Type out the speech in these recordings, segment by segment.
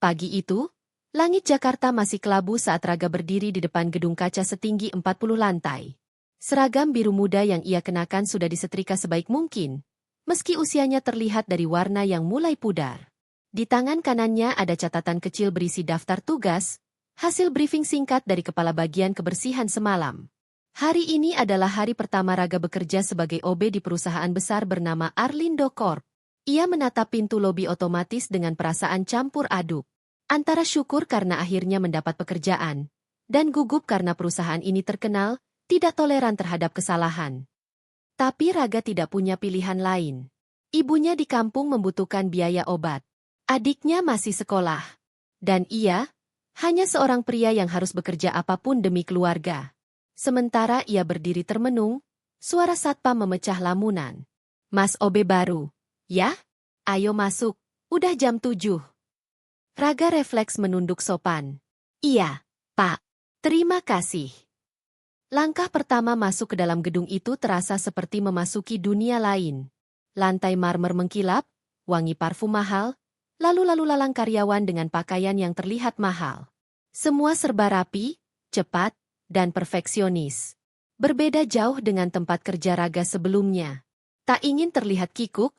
Pagi itu, langit Jakarta masih kelabu saat Raga berdiri di depan gedung kaca setinggi 40 lantai. Seragam biru muda yang ia kenakan sudah disetrika sebaik mungkin, meski usianya terlihat dari warna yang mulai pudar. Di tangan kanannya ada catatan kecil berisi daftar tugas, hasil briefing singkat dari Kepala Bagian Kebersihan semalam. Hari ini adalah hari pertama Raga bekerja sebagai OB di perusahaan besar bernama Arlindo Corp. Ia menatap pintu lobi otomatis dengan perasaan campur aduk. Antara syukur karena akhirnya mendapat pekerjaan, dan gugup karena perusahaan ini terkenal tidak toleran terhadap kesalahan. Tapi Raga tidak punya pilihan lain. Ibunya di kampung membutuhkan biaya obat. Adiknya masih sekolah. Dan ia, hanya seorang pria yang harus bekerja apapun demi keluarga. Sementara ia berdiri termenung, suara satpam memecah lamunan. Mas OB baru. Ya? Ayo masuk, udah jam 7. Raga refleks menunduk sopan. Iya, Pak. Terima kasih. Langkah pertama masuk ke dalam gedung itu terasa seperti memasuki dunia lain. Lantai marmer mengkilap, wangi parfum mahal, lalu lalang karyawan dengan pakaian yang terlihat mahal. Semua serba rapi, cepat, dan perfeksionis. Berbeda jauh dengan tempat kerja Raga sebelumnya. Tak ingin terlihat kikuk,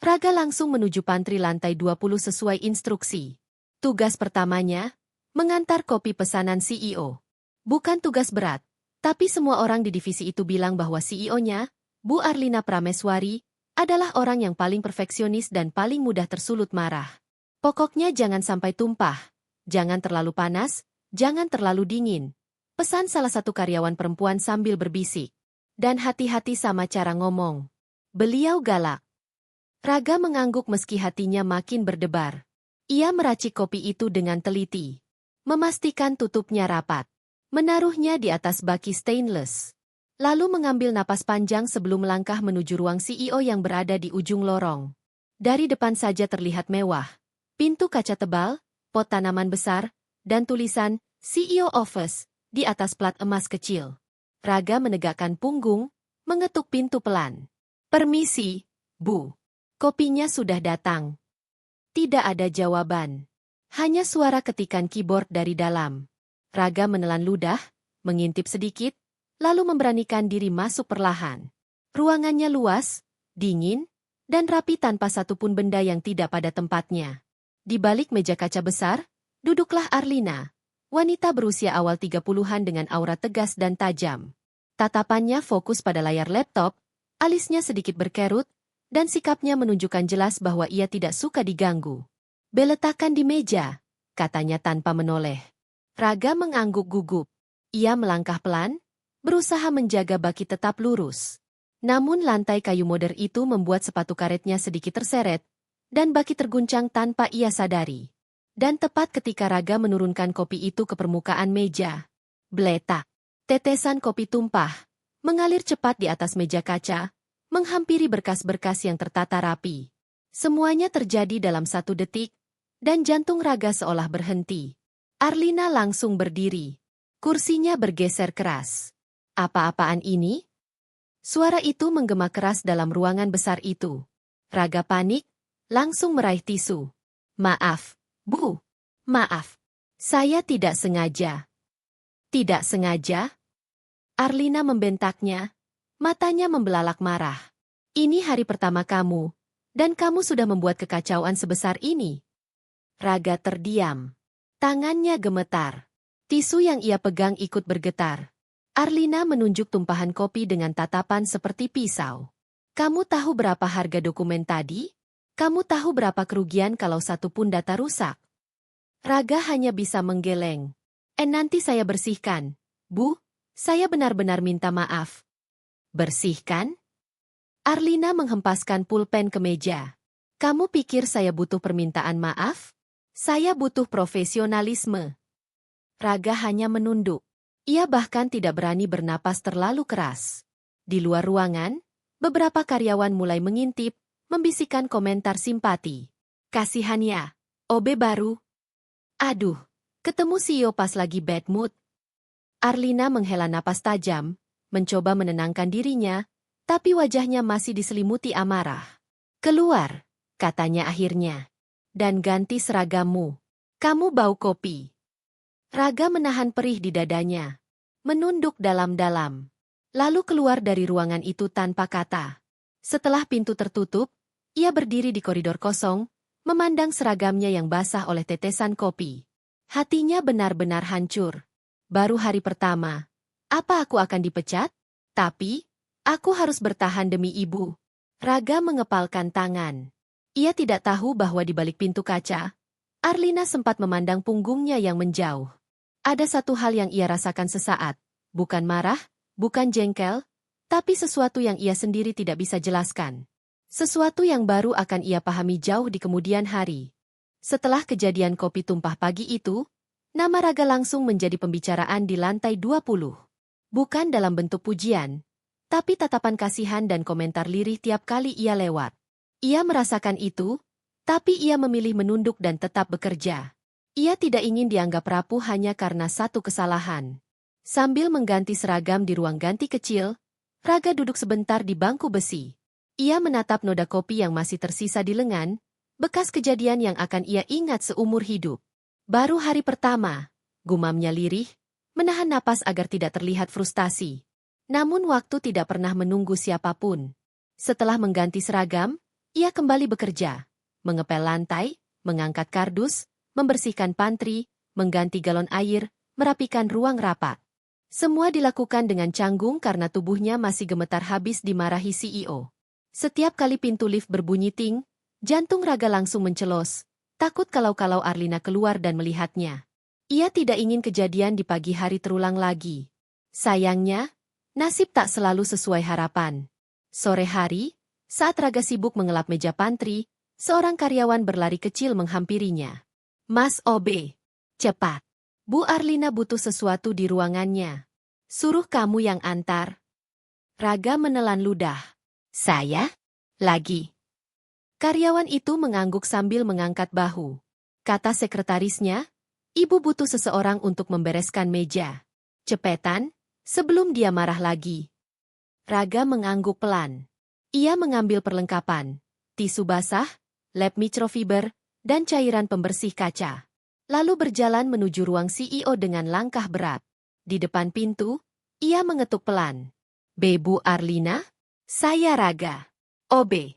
Raga langsung menuju pantry lantai 20 sesuai instruksi. Tugas pertamanya, mengantar kopi pesanan CEO. Bukan tugas berat, tapi semua orang di divisi itu bilang bahwa CEO-nya, Bu Arlina Prameswari, adalah orang yang paling perfeksionis dan paling mudah tersulut marah. Pokoknya jangan sampai tumpah, jangan terlalu panas, jangan terlalu dingin. Pesan salah satu karyawan perempuan sambil berbisik. Dan hati-hati sama cara ngomong. Beliau galak. Raga mengangguk meski hatinya makin berdebar. Ia meracik kopi itu dengan teliti. Memastikan tutupnya rapat. Menaruhnya di atas baki stainless. Lalu mengambil napas panjang sebelum melangkah menuju ruang CEO yang berada di ujung lorong. Dari depan saja terlihat mewah. Pintu kaca tebal, pot tanaman besar, dan tulisan CEO Office di atas plat emas kecil. Raga menegakkan punggung, mengetuk pintu pelan. Permisi, Bu. Kopinya sudah datang. Tidak ada jawaban. Hanya suara ketikan keyboard dari dalam. Raga menelan ludah, mengintip sedikit, lalu memberanikan diri masuk perlahan. Ruangannya luas, dingin, dan rapi tanpa satupun benda yang tidak pada tempatnya. Di balik meja kaca besar, duduklah Arlina, wanita berusia awal 30-an dengan aura tegas dan tajam. Tatapannya fokus pada layar laptop, alisnya sedikit berkerut, dan sikapnya menunjukkan jelas bahwa ia tidak suka diganggu. Beletakkan di meja, katanya tanpa menoleh. Raga mengangguk gugup. Ia melangkah pelan, berusaha menjaga baki tetap lurus. Namun lantai kayu modern itu membuat sepatu karetnya sedikit terseret, dan baki terguncang tanpa ia sadari. Dan tepat ketika Raga menurunkan kopi itu ke permukaan meja. Bletak. Tetesan kopi tumpah, mengalir cepat di atas meja kaca, menghampiri berkas-berkas yang tertata rapi. Semuanya terjadi dalam 1 detik, dan jantung Raga seolah berhenti. Arlina langsung berdiri. Kursinya bergeser keras. Apa-apaan ini? Suara itu menggema keras dalam ruangan besar itu. Raga panik, langsung meraih tisu. Maaf, Bu. Maaf. Saya tidak sengaja. Tidak sengaja? Arlina membentaknya. Matanya membelalak marah. Ini hari pertama kamu, dan kamu sudah membuat kekacauan sebesar ini. Raga terdiam. Tangannya gemetar. Tisu yang ia pegang ikut bergetar. Arlina menunjuk tumpahan kopi dengan tatapan seperti pisau. Kamu tahu berapa harga dokumen tadi? Kamu tahu berapa kerugian kalau satu pun data rusak? Raga hanya bisa menggeleng. Nanti saya bersihkan. Bu, saya benar-benar minta maaf. Bersihkan? Arlina menghempaskan pulpen ke meja. Kamu pikir saya butuh permintaan maaf? Saya butuh profesionalisme. Raga hanya menunduk. Ia bahkan tidak berani bernapas terlalu keras. Di luar ruangan, beberapa karyawan mulai mengintip, membisikkan komentar simpati. Kasihan ya, OB baru. Aduh, ketemu CEO pas lagi bad mood. Arlina menghela napas tajam, mencoba menenangkan dirinya, tapi wajahnya masih diselimuti amarah. Keluar, katanya akhirnya. Dan ganti seragammu. Kamu bau kopi. Raga menahan perih di dadanya. Menunduk dalam-dalam. Lalu keluar dari ruangan itu tanpa kata. Setelah pintu tertutup, ia berdiri di koridor kosong, memandang seragamnya yang basah oleh tetesan kopi. Hatinya benar-benar hancur. Baru hari pertama. Apa aku akan dipecat? Tapi, aku harus bertahan demi ibu. Raga mengepalkan tangan. Ia tidak tahu bahwa di balik pintu kaca, Arlina sempat memandang punggungnya yang menjauh. Ada satu hal yang ia rasakan sesaat. Bukan marah, bukan jengkel, tapi sesuatu yang ia sendiri tidak bisa jelaskan. Sesuatu yang baru akan ia pahami jauh di kemudian hari. Setelah kejadian kopi tumpah pagi itu, nama Raga langsung menjadi pembicaraan di lantai 20. Bukan dalam bentuk pujian, tapi tatapan kasihan dan komentar lirih tiap kali ia lewat. Ia merasakan itu, tapi ia memilih menunduk dan tetap bekerja. Ia tidak ingin dianggap rapuh hanya karena satu kesalahan. Sambil mengganti seragam di ruang ganti kecil, Raga duduk sebentar di bangku besi. Ia menatap noda kopi yang masih tersisa di lengan, bekas kejadian yang akan ia ingat seumur hidup. Baru hari pertama, gumamnya lirih, menahan napas agar tidak terlihat frustasi. Namun waktu tidak pernah menunggu siapapun. Setelah mengganti seragam, ia kembali bekerja. Mengepel lantai, mengangkat kardus, membersihkan pantry, mengganti galon air, merapikan ruang rapat. Semua dilakukan dengan canggung karena tubuhnya masih gemetar habis dimarahi CEO. Setiap kali pintu lift berbunyi ting, jantung Raga langsung mencelos, takut kalau Arlina keluar dan melihatnya. Ia tidak ingin kejadian di pagi hari terulang lagi. Sayangnya, nasib tak selalu sesuai harapan. Sore hari, saat Raga sibuk mengelap meja pantry, seorang karyawan berlari kecil menghampirinya. Mas OB, cepat. Bu Arlina butuh sesuatu di ruangannya. Suruh kamu yang antar. Raga menelan ludah. Saya? Lagi. Karyawan itu mengangguk sambil mengangkat bahu. Kata sekretarisnya, ibu butuh seseorang untuk membereskan meja. Cepetan, sebelum dia marah lagi. Raga mengangguk pelan. Ia mengambil perlengkapan, tisu basah, lap microfiber, dan cairan pembersih kaca. Lalu berjalan menuju ruang CEO dengan langkah berat. Di depan pintu, ia mengetuk pelan. Bu Arlina? Saya Raga. OB.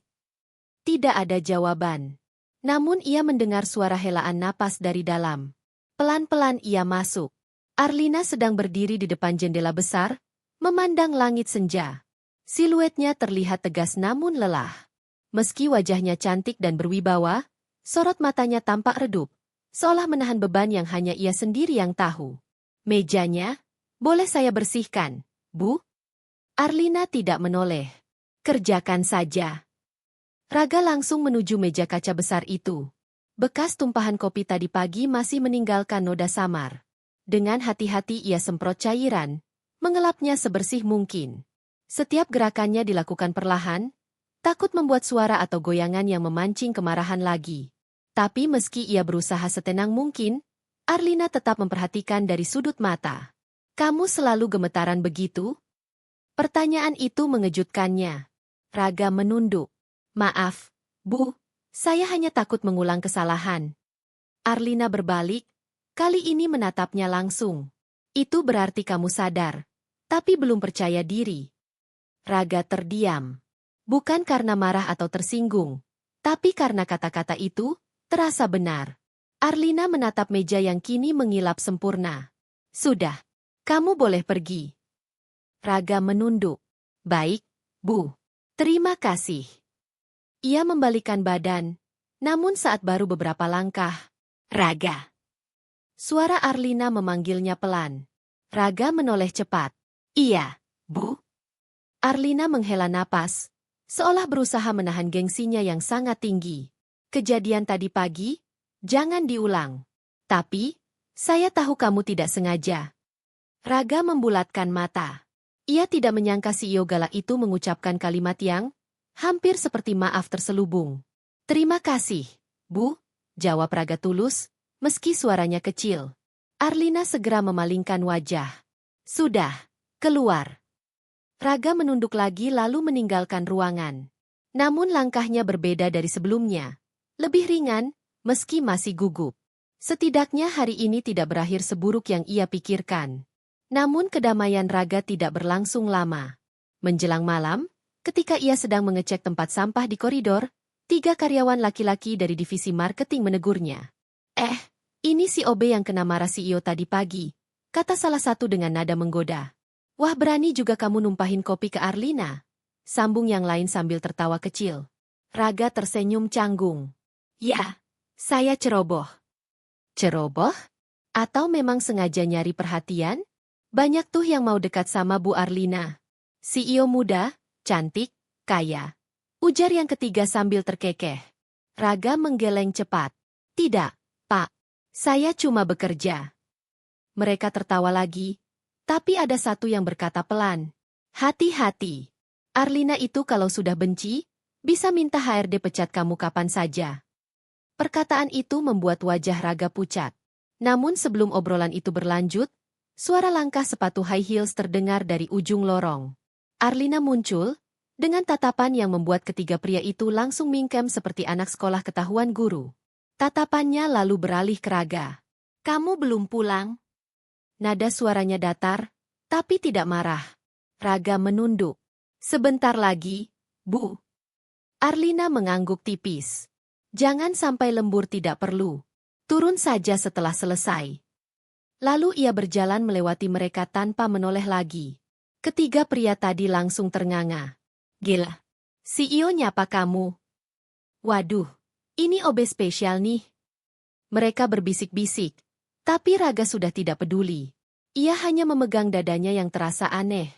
Tidak ada jawaban. Namun ia mendengar suara helaan napas dari dalam. Pelan-pelan ia masuk. Arlina sedang berdiri di depan jendela besar, memandang langit senja. Siluetnya terlihat tegas namun lelah. Meski wajahnya cantik dan berwibawa, sorot matanya tampak redup, seolah menahan beban yang hanya ia sendiri yang tahu. Mejanya, boleh saya bersihkan, Bu? Arlina tidak menoleh. Kerjakan saja. Raga langsung menuju meja kaca besar itu. Bekas tumpahan kopi tadi pagi masih meninggalkan noda samar. Dengan hati-hati ia semprot cairan, mengelapnya sebersih mungkin. Setiap gerakannya dilakukan perlahan, takut membuat suara atau goyangan yang memancing kemarahan lagi. Tapi meski ia berusaha setenang mungkin, Arlina tetap memperhatikan dari sudut mata. Kamu selalu gemetaran begitu? Pertanyaan itu mengejutkannya. Raga menunduk. Maaf, Bu, saya hanya takut mengulang kesalahan. Arlina berbalik, kali ini menatapnya langsung. Itu berarti kamu sadar, tapi belum percaya diri. Raga terdiam. Bukan karena marah atau tersinggung, tapi karena kata-kata itu terasa benar. Arlina menatap meja yang kini mengilap sempurna. Sudah, kamu boleh pergi. Raga menunduk. Baik, Bu. Terima kasih. Ia membalikan badan, namun saat baru beberapa langkah. Raga. Suara Arlina memanggilnya pelan. Raga menoleh cepat. Iya, Bu. Arlina menghela napas, seolah berusaha menahan gengsinya yang sangat tinggi. Kejadian tadi pagi, jangan diulang. Tapi, saya tahu kamu tidak sengaja. Raga membulatkan mata. Ia tidak menyangka CEO galak itu mengucapkan kalimat yang hampir seperti maaf terselubung. Terima kasih, Bu, jawab Raga tulus, meski suaranya kecil. Arlina segera memalingkan wajah. Sudah, keluar. Raga menunduk lagi lalu meninggalkan ruangan. Namun langkahnya berbeda dari sebelumnya. Lebih ringan, meski masih gugup. Setidaknya hari ini tidak berakhir seburuk yang ia pikirkan. Namun kedamaian Raga tidak berlangsung lama. Menjelang malam, ketika ia sedang mengecek tempat sampah di koridor, 3 karyawan laki-laki dari divisi marketing menegurnya. Ini si OB yang kena marah CEO tadi pagi, kata salah satu dengan nada menggoda. Wah, berani juga kamu numpahin kopi ke Arlina, sambung yang lain sambil tertawa kecil. Raga tersenyum canggung. Ya, saya ceroboh. Ceroboh? Atau memang sengaja nyari perhatian? Banyak tuh yang mau dekat sama Bu Arlina. CEO muda, cantik, kaya. Ujar yang ketiga sambil terkekeh. Raga menggeleng cepat. Tidak, Pak. Saya cuma bekerja. Mereka tertawa lagi, tapi ada satu yang berkata pelan. Hati-hati. Arlina itu kalau sudah benci, bisa minta HRD pecat kamu kapan saja. Perkataan itu membuat wajah Raga pucat. Namun sebelum obrolan itu berlanjut, suara langkah sepatu high heels terdengar dari ujung lorong. Arlina muncul, dengan tatapan yang membuat ketiga pria itu langsung mingkem seperti anak sekolah ketahuan guru. Tatapannya lalu beralih ke Raga. Kamu belum pulang? Nada suaranya datar, tapi tidak marah. Raga menunduk. Sebentar lagi, Bu. Arlina mengangguk tipis. Jangan sampai lembur tidak perlu. Turun saja setelah selesai. Lalu ia berjalan melewati mereka tanpa menoleh lagi. Ketiga pria tadi langsung ternganga. Gila. CEO nyapa kamu. Waduh, ini OB spesial nih. Mereka berbisik-bisik, tapi Raga sudah tidak peduli. Ia hanya memegang dadanya yang terasa aneh.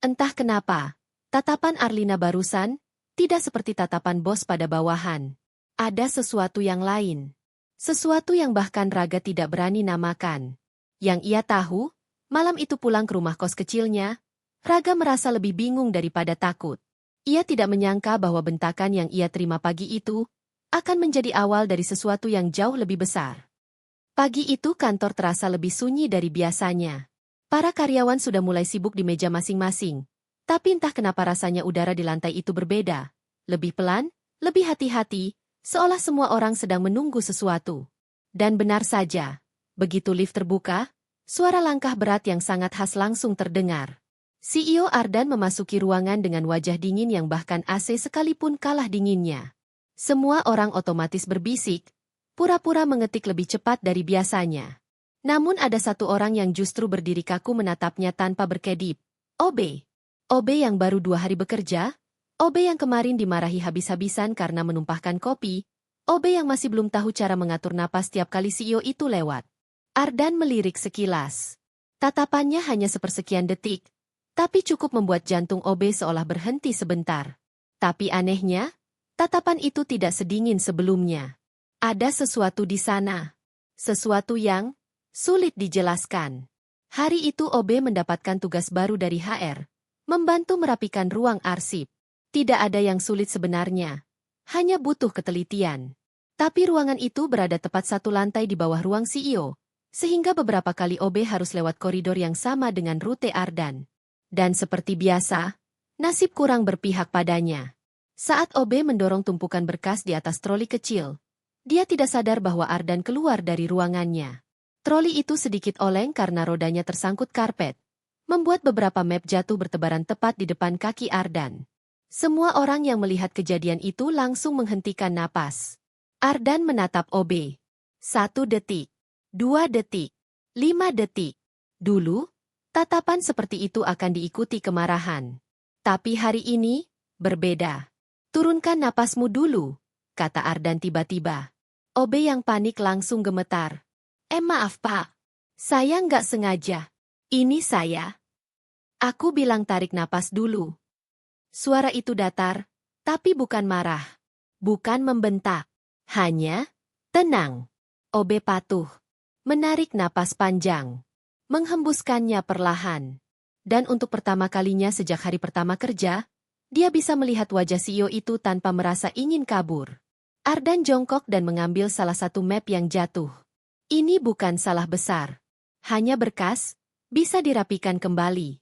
Entah kenapa, tatapan Arlina barusan tidak seperti tatapan bos pada bawahan. Ada sesuatu yang lain. Sesuatu yang bahkan Raga tidak berani namakan. Yang ia tahu, malam itu pulang ke rumah kos kecilnya, Raga merasa lebih bingung daripada takut. Ia tidak menyangka bahwa bentakan yang ia terima pagi itu akan menjadi awal dari sesuatu yang jauh lebih besar. Pagi itu kantor terasa lebih sunyi dari biasanya. Para karyawan sudah mulai sibuk di meja masing-masing. Tapi entah kenapa rasanya udara di lantai itu berbeda. Lebih pelan, lebih hati-hati, seolah semua orang sedang menunggu sesuatu. Dan benar saja, begitu lift terbuka, suara langkah berat yang sangat khas langsung terdengar. CEO Ardan memasuki ruangan dengan wajah dingin yang bahkan AC sekalipun kalah dinginnya. Semua orang otomatis berbisik, pura-pura mengetik lebih cepat dari biasanya. Namun ada satu orang yang justru berdiri kaku menatapnya tanpa berkedip. OB. OB yang baru 2 hari bekerja, OB yang kemarin dimarahi habis-habisan karena menumpahkan kopi, OB yang masih belum tahu cara mengatur napas tiap kali CEO itu lewat. Ardan melirik sekilas. Tatapannya hanya sepersekian detik, tapi cukup membuat jantung OB seolah berhenti sebentar. Tapi anehnya, tatapan itu tidak sedingin sebelumnya. Ada sesuatu di sana. Sesuatu yang sulit dijelaskan. Hari itu OB mendapatkan tugas baru dari HR, membantu merapikan ruang arsip. Tidak ada yang sulit sebenarnya. Hanya butuh ketelitian. Tapi ruangan itu berada tepat 1 lantai di bawah ruang CEO, sehingga beberapa kali OB harus lewat koridor yang sama dengan rute Ardan. Dan seperti biasa, nasib kurang berpihak padanya. Saat OB mendorong tumpukan berkas di atas troli kecil, dia tidak sadar bahwa Ardan keluar dari ruangannya. Troli itu sedikit oleng karena rodanya tersangkut karpet, membuat beberapa map jatuh bertebaran tepat di depan kaki Ardan. Semua orang yang melihat kejadian itu langsung menghentikan napas. Ardan menatap OB. 1 detik, 2 detik, 5 detik. Dulu, tatapan seperti itu akan diikuti kemarahan. Tapi hari ini, berbeda. Turunkan napasmu dulu, kata Ardan tiba-tiba. OB yang panik langsung gemetar. Maaf Pak. Saya nggak sengaja. Ini saya. Aku bilang tarik napas dulu. Suara itu datar, tapi bukan marah. Bukan membentak. Hanya, tenang. OB patuh. Menarik napas panjang. Menghembuskannya perlahan. Dan untuk pertama kalinya sejak hari pertama kerja, dia bisa melihat wajah CEO itu tanpa merasa ingin kabur. Ardan jongkok dan mengambil salah satu map yang jatuh. Ini bukan salah besar. Hanya berkas, bisa dirapikan kembali.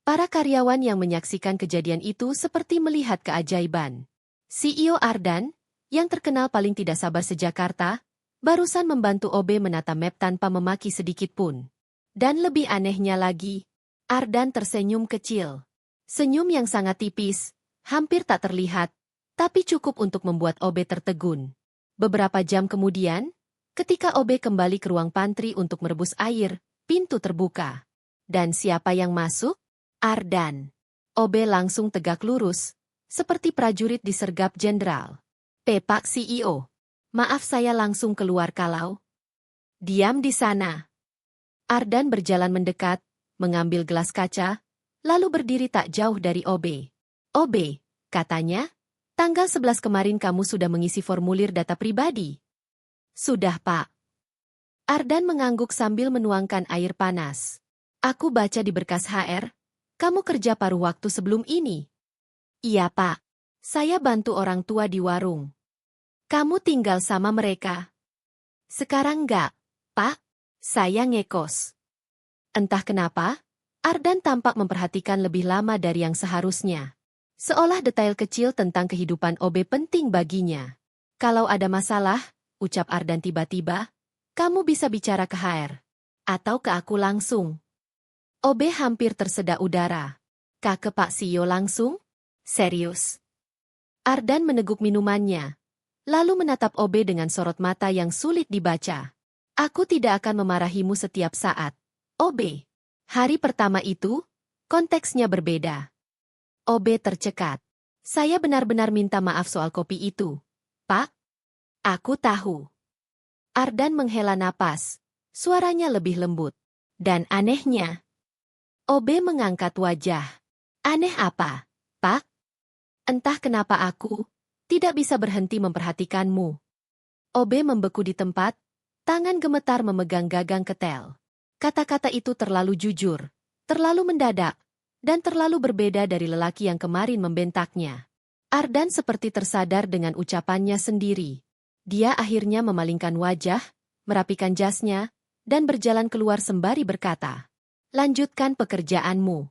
Para karyawan yang menyaksikan kejadian itu seperti melihat keajaiban. CEO Ardan, yang terkenal paling tidak sabar se-Jakarta, Barusan membantu Obe menata map tanpa memaki sedikit pun. Dan lebih anehnya lagi, Ardan tersenyum kecil. Senyum yang sangat tipis, hampir tak terlihat, tapi cukup untuk membuat Obe tertegun. Beberapa jam kemudian, ketika Obe kembali ke ruang pantry untuk merebus air, pintu terbuka. Dan siapa yang masuk? Ardan. Obe langsung tegak lurus, seperti prajurit disergap jenderal. Pak CEO. Maaf saya langsung keluar kalau. Diam di sana. Ardan berjalan mendekat, mengambil gelas kaca, lalu berdiri tak jauh dari Obe. Obe, katanya, tanggal 11 kemarin kamu sudah mengisi formulir data pribadi. Sudah, Pak. Ardan mengangguk sambil menuangkan air panas. Aku baca di berkas HR, kamu kerja paruh waktu sebelum ini. Iya, Pak. Saya bantu orang tua di warung. Kamu tinggal sama mereka? Sekarang enggak, Pak. Saya ngekos. Entah kenapa, Ardan tampak memperhatikan lebih lama dari yang seharusnya. Seolah detail kecil tentang kehidupan Obe penting baginya. Kalau ada masalah, ucap Ardan tiba-tiba, kamu bisa bicara ke HR. Atau ke aku langsung. Obe hampir tersedak udara. Ke Pak CEO langsung? Serius? Ardan meneguk minumannya, lalu menatap Obe dengan sorot mata yang sulit dibaca. Aku tidak akan memarahimu setiap saat. Obe. Hari pertama itu, konteksnya berbeda. Obe tercekat. Saya benar-benar minta maaf soal kopi itu. Pak? Aku tahu. Ardan menghela napas. Suaranya lebih lembut. Dan anehnya, Obe mengangkat wajah. Aneh apa, Pak? Entah kenapa aku tidak bisa berhenti memperhatikanmu. Obe membeku di tempat, tangan gemetar memegang gagang ketel. Kata-kata itu terlalu jujur, terlalu mendadak, dan terlalu berbeda dari lelaki yang kemarin membentaknya. Ardan seperti tersadar dengan ucapannya sendiri. Dia akhirnya memalingkan wajah, merapikan jasnya, dan berjalan keluar sembari berkata, lanjutkan pekerjaanmu.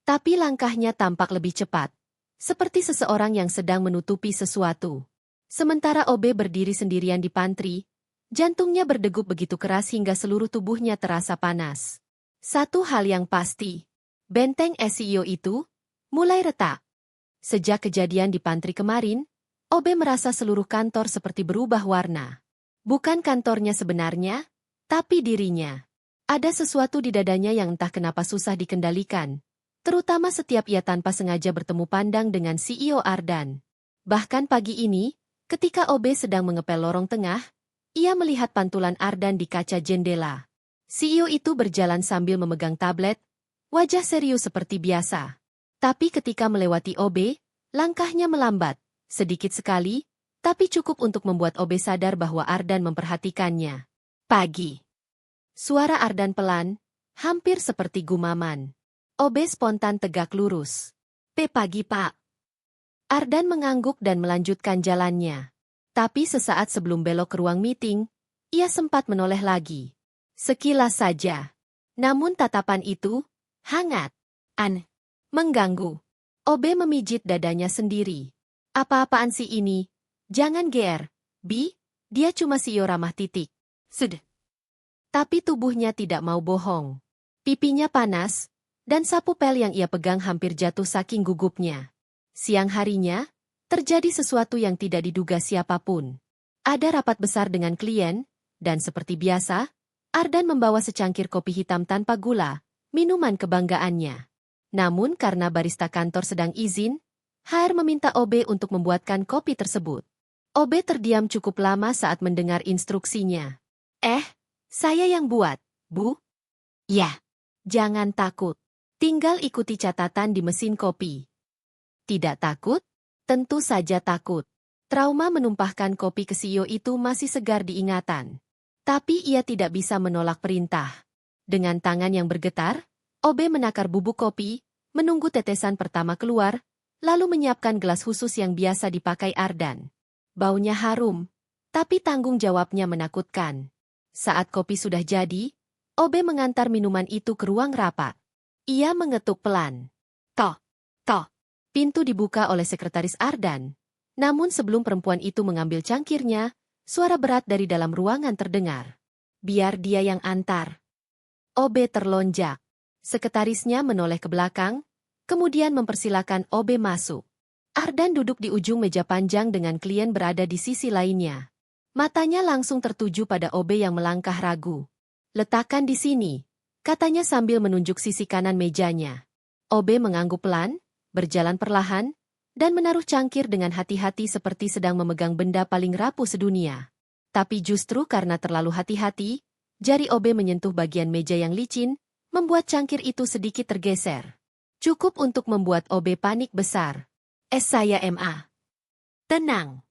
Tapi langkahnya tampak lebih cepat, seperti seseorang yang sedang menutupi sesuatu. Sementara Obe berdiri sendirian di pantry, jantungnya berdegup begitu keras hingga seluruh tubuhnya terasa panas. Satu hal yang pasti, benteng SEO itu mulai retak. Sejak kejadian di pantry kemarin, Obe merasa seluruh kantor seperti berubah warna. Bukan kantornya sebenarnya, tapi dirinya. Ada sesuatu di dadanya yang entah kenapa susah dikendalikan, terutama setiap ia tanpa sengaja bertemu pandang dengan CEO Ardan. Bahkan pagi ini, ketika Obe sedang mengepel lorong tengah, ia melihat pantulan Ardan di kaca jendela. CEO itu berjalan sambil memegang tablet, wajah serius seperti biasa. Tapi ketika melewati Obe, langkahnya melambat, sedikit sekali, tapi cukup untuk membuat Obe sadar bahwa Ardan memperhatikannya. Pagi. Suara Ardan pelan, hampir seperti gumaman. Obe spontan tegak lurus. Pagi, Pak. Ardan mengangguk dan melanjutkan jalannya. Tapi sesaat sebelum belok ke ruang meeting, ia sempat menoleh lagi. Sekilas saja. Namun tatapan itu, hangat, mengganggu. Obe memijit dadanya sendiri. Apa-apaan sih ini? Jangan GR, Bi, dia cuma CEO ramah titik. Sudah. Tapi tubuhnya tidak mau bohong. Pipinya panas, dan sapu pel yang ia pegang hampir jatuh saking gugupnya. Siang harinya, terjadi sesuatu yang tidak diduga siapapun. Ada rapat besar dengan klien, dan seperti biasa, Ardan membawa secangkir kopi hitam tanpa gula, minuman kebanggaannya. Namun karena barista kantor sedang izin, HR meminta Obe untuk membuatkan kopi tersebut. Obe terdiam cukup lama saat mendengar instruksinya. Saya yang buat, Bu. Ya. Jangan takut. Tinggal ikuti catatan di mesin kopi. Tidak takut? Tentu saja takut. Trauma menumpahkan kopi ke CEO itu masih segar diingatan. Tapi ia tidak bisa menolak perintah. Dengan tangan yang bergetar, Obe menakar bubuk kopi, menunggu tetesan pertama keluar, lalu menyiapkan gelas khusus yang biasa dipakai Ardan. Baunya harum, tapi tanggung jawabnya menakutkan. Saat kopi sudah jadi, Obe mengantar minuman itu ke ruang rapat. Ia mengetuk pelan. Toh. Pintu dibuka oleh sekretaris Ardan. Namun sebelum perempuan itu mengambil cangkirnya, Suara berat dari dalam ruangan terdengar. Biar dia yang antar. OB terlonjak. Sekretarisnya menoleh ke belakang, kemudian mempersilakan OB masuk. Ardan duduk di ujung meja panjang dengan klien berada di sisi lainnya. Matanya langsung tertuju pada OB yang melangkah ragu. Letakkan di sini, katanya sambil menunjuk sisi kanan mejanya. OB mengangguk pelan, berjalan perlahan, dan menaruh cangkir dengan hati-hati seperti sedang memegang benda paling rapuh sedunia. Tapi justru karena terlalu hati-hati, jari OB menyentuh bagian meja yang licin, membuat cangkir itu sedikit tergeser. Cukup untuk membuat OB panik besar. Saya MA. Tenang.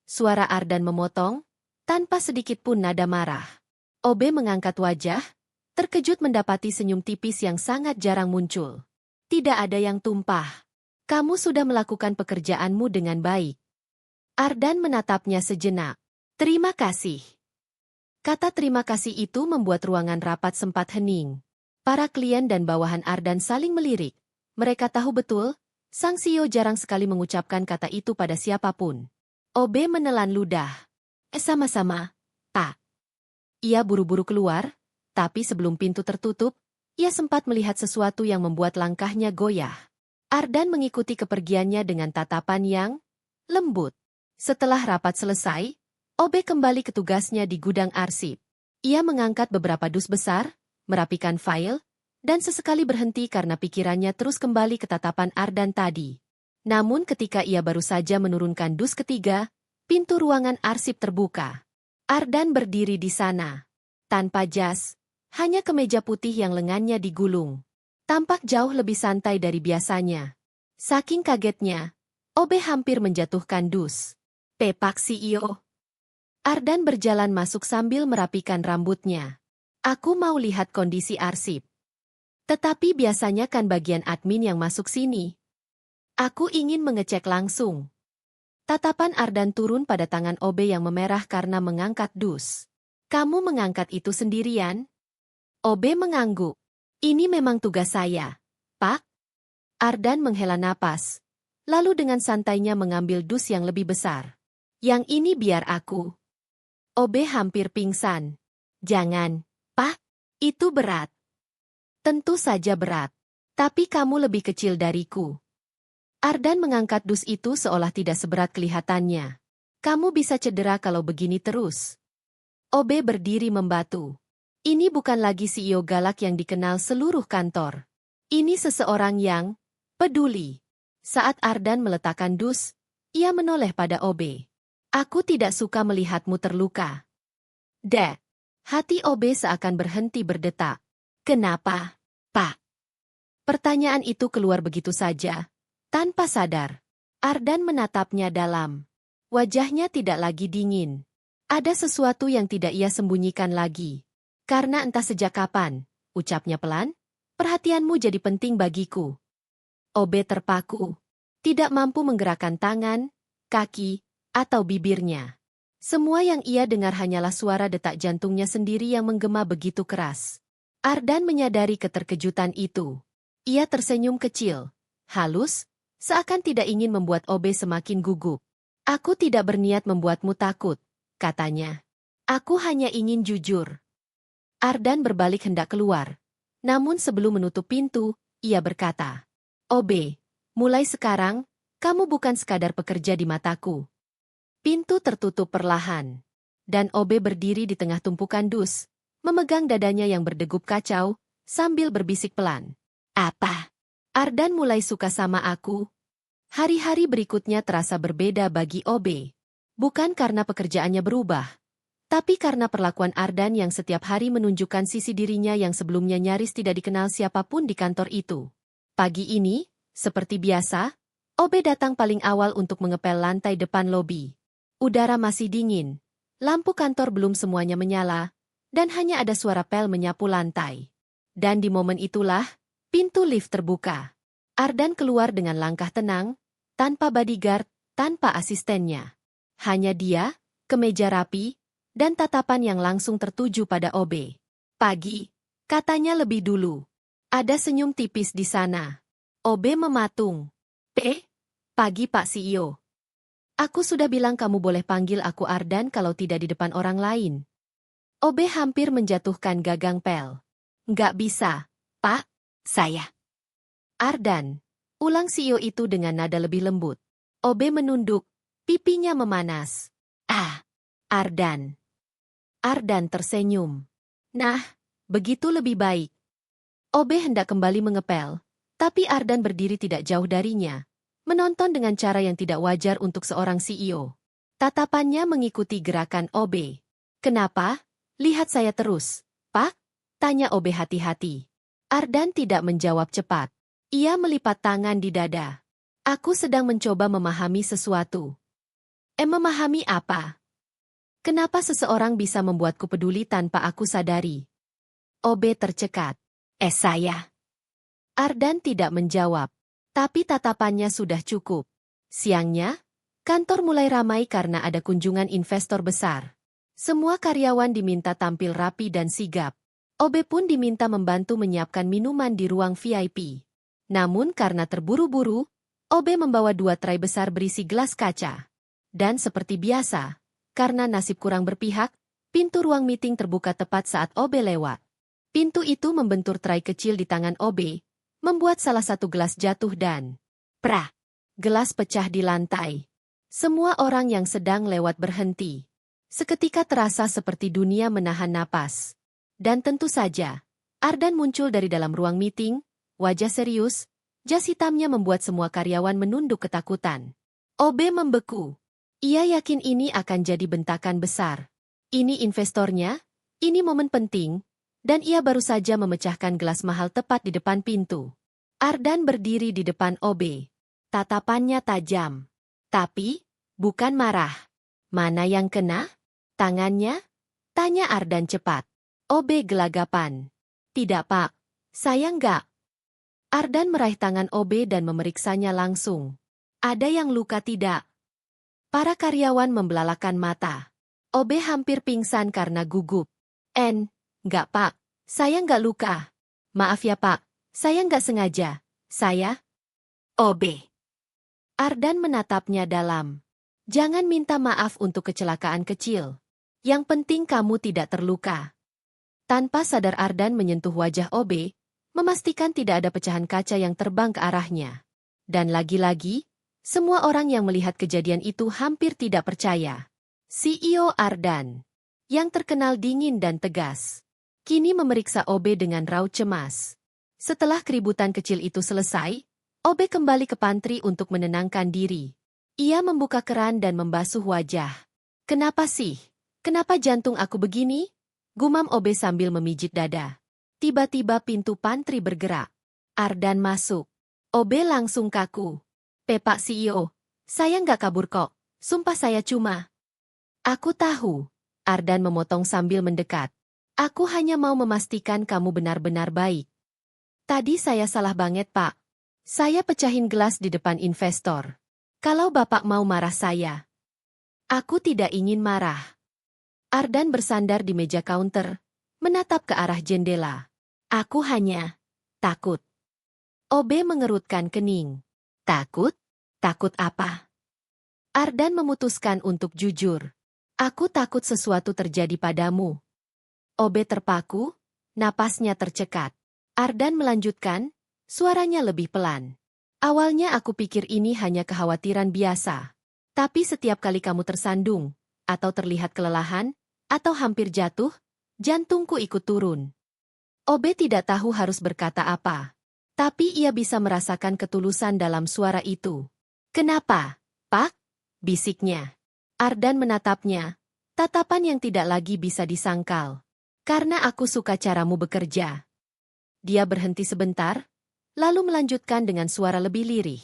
Suara Ardan memotong, tanpa sedikit pun nada marah. OB mengangkat wajah, terkejut mendapati senyum tipis yang sangat jarang muncul. Tidak ada yang tumpah. Kamu sudah melakukan pekerjaanmu dengan baik. Ardan menatapnya sejenak. Terima kasih. Kata terima kasih itu membuat ruangan rapat sempat hening. Para klien dan bawahan Ardan saling melirik. Mereka tahu betul, sang CEO jarang sekali mengucapkan kata itu pada siapapun. OB menelan ludah. Sama-sama, Pak. Ia buru-buru keluar, tapi sebelum pintu tertutup, ia sempat melihat sesuatu yang membuat langkahnya goyah. Ardan mengikuti kepergiannya dengan tatapan yang lembut. Setelah rapat selesai, OB kembali ke tugasnya di gudang arsip. Ia mengangkat beberapa dus besar, merapikan file, dan sesekali berhenti karena pikirannya terus kembali ke tatapan Ardan tadi. Namun ketika ia baru saja menurunkan dus ketiga, pintu ruangan arsip terbuka. Ardan berdiri di sana. Tanpa jas, hanya kemeja putih yang lengannya digulung. Tampak jauh lebih santai dari biasanya. Saking kagetnya, OB hampir menjatuhkan dus. Pak CEO. Ardan berjalan masuk sambil merapikan rambutnya. Aku mau lihat kondisi arsip. Tetapi biasanya kan bagian admin yang masuk sini. Aku ingin mengecek langsung. Tatapan Ardan turun pada tangan OB yang memerah karena mengangkat dus. Kamu mengangkat itu sendirian? OB mengangguk. Ini memang tugas saya, Pak. Ardan menghela napas, lalu dengan santainya mengambil dus yang lebih besar. Yang ini biar aku. OB hampir pingsan. Jangan, Pak. Itu berat. Tentu saja berat. Tapi kamu lebih kecil dariku. Ardan mengangkat dus itu seolah tidak seberat kelihatannya. Kamu bisa cedera kalau begini terus. OB berdiri membatu. Ini bukan lagi CEO galak yang dikenal seluruh kantor. Ini seseorang yang peduli. Saat Ardan meletakkan dus, ia menoleh pada OB. Aku tidak suka melihatmu terluka. Dek. Hati OB seakan berhenti berdetak. Kenapa, Pak? Pertanyaan itu keluar begitu saja, tanpa sadar. Ardan menatapnya dalam. Wajahnya tidak lagi dingin. Ada sesuatu yang tidak ia sembunyikan lagi. Karena entah sejak kapan, ucapnya pelan, perhatianmu jadi penting bagiku. OB terpaku. Tidak mampu menggerakkan tangan, kaki, atau bibirnya. Semua yang ia dengar hanyalah suara detak jantungnya sendiri yang menggema begitu keras. Ardan menyadari keterkejutan itu. Ia tersenyum kecil, halus, seakan tidak ingin membuat OB semakin gugup. Aku tidak berniat membuatmu takut, katanya. Aku hanya ingin jujur. Ardan berbalik hendak keluar. Namun sebelum menutup pintu, ia berkata, OB, mulai sekarang, kamu bukan sekadar pekerja di mataku. Pintu tertutup perlahan. Dan OB berdiri di tengah tumpukan dus, memegang dadanya yang berdegup kacau, sambil berbisik pelan. Apa? Ardan mulai suka sama aku? Hari-hari berikutnya terasa berbeda bagi OB. Bukan karena pekerjaannya berubah, tapi karena perlakuan Ardan yang setiap hari menunjukkan sisi dirinya yang sebelumnya nyaris tidak dikenal siapapun di kantor itu. Pagi ini, seperti biasa, OB datang paling awal untuk mengepel lantai depan lobi. Udara masih dingin, lampu kantor belum semuanya menyala, dan hanya ada suara pel menyapu lantai. Dan di momen itulah, pintu lift terbuka. Ardan keluar dengan langkah tenang, tanpa bodyguard, tanpa asistennya. Hanya dia, kemeja rapi, dan tatapan yang langsung tertuju pada OB. Pagi, katanya lebih dulu. Ada senyum tipis di sana. OB mematung. Pagi Pak CEO. Aku sudah bilang kamu boleh panggil aku Ardan kalau tidak di depan orang lain. Obe hampir menjatuhkan gagang pel. Nggak bisa, Pak. Saya. Ardan. Ulang CEO itu dengan nada lebih lembut. Obe menunduk. Pipinya memanas. Ah. Ardan. Ardan tersenyum. Nah, begitu lebih baik. Obe hendak kembali mengepel, tapi Ardan berdiri tidak jauh darinya, menonton dengan cara yang tidak wajar untuk seorang CEO. Tatapannya mengikuti gerakan Obe. Kenapa? Lihat saya terus, Pak? Tanya Obe hati-hati. Ardan tidak menjawab cepat. Ia melipat tangan di dada. Aku sedang mencoba memahami sesuatu. Memahami apa? Kenapa seseorang bisa membuatku peduli tanpa aku sadari? Obe tercekat. Saya. Ardan tidak menjawab, tapi tatapannya sudah cukup. Siangnya, kantor mulai ramai karena ada kunjungan investor besar. Semua karyawan diminta tampil rapi dan sigap. Obe pun diminta membantu menyiapkan minuman di ruang VIP. Namun karena terburu-buru, Obe membawa 2 tray besar berisi gelas kaca. Dan seperti biasa, karena nasib kurang berpihak, pintu ruang meeting terbuka tepat saat Obe lewat. Pintu itu membentur tray kecil di tangan Obe, membuat salah satu gelas jatuh dan prah! Gelas pecah di lantai. Semua orang yang sedang lewat berhenti. Seketika terasa seperti dunia menahan napas. Dan tentu saja, Ardan muncul dari dalam ruang meeting, wajah serius, jas hitamnya membuat semua karyawan menunduk ketakutan. Obe membeku. Ia yakin ini akan jadi bentakan besar. Ini investornya, ini momen penting, dan ia baru saja memecahkan gelas mahal tepat di depan pintu. Ardan berdiri di depan Obe. Tatapannya tajam. Tapi, bukan marah. Mana yang kena? Tangannya? Tanya Ardan cepat. Obe gelagapan. Tidak, Pak. Saya enggak. Ardan meraih tangan Obe dan memeriksanya langsung. Ada yang luka tidak? Para karyawan membelalakan mata. Obe hampir pingsan karena gugup. Enggak, Pak. Saya enggak luka. Maaf ya, Pak. Saya enggak sengaja. Saya? Obe. Ardan menatapnya dalam. Jangan minta maaf untuk kecelakaan kecil. Yang penting kamu tidak terluka. Tanpa sadar Ardan menyentuh wajah Obe, memastikan tidak ada pecahan kaca yang terbang ke arahnya. Dan lagi-lagi, semua orang yang melihat kejadian itu hampir tidak percaya. CEO Ardan, yang terkenal dingin dan tegas, kini memeriksa Obe dengan raut cemas. Setelah keributan kecil itu selesai, Obe kembali ke pantry untuk menenangkan diri. Ia membuka keran dan membasuh wajah. Kenapa sih? Kenapa jantung aku begini? Gumam Obe sambil memijit dada. Tiba-tiba pintu pantry bergerak. Ardan masuk. Obe langsung kaku. Pak CEO, saya nggak kabur kok. Sumpah saya cuma. Aku tahu. Ardan memotong sambil mendekat. Aku hanya mau memastikan kamu benar-benar baik. Tadi saya salah banget, Pak. Saya pecahin gelas di depan investor. Kalau Bapak mau marah saya. Aku tidak ingin marah. Ardan bersandar di meja counter, menatap ke arah jendela. Aku hanya takut. Obe mengerutkan kening. Takut? Takut apa? Ardan memutuskan untuk jujur. Aku takut sesuatu terjadi padamu. Obe terpaku, napasnya tercekat. Ardan melanjutkan, suaranya lebih pelan. Awalnya aku pikir ini hanya kekhawatiran biasa. Tapi setiap kali kamu tersandung, atau terlihat kelelahan, atau hampir jatuh, jantungku ikut turun. Obe tidak tahu harus berkata apa. Tapi ia bisa merasakan ketulusan dalam suara itu. Kenapa, Pak? Bisiknya. Ardan menatapnya, tatapan yang tidak lagi bisa disangkal. Karena aku suka caramu bekerja. Dia berhenti sebentar, lalu melanjutkan dengan suara lebih lirih.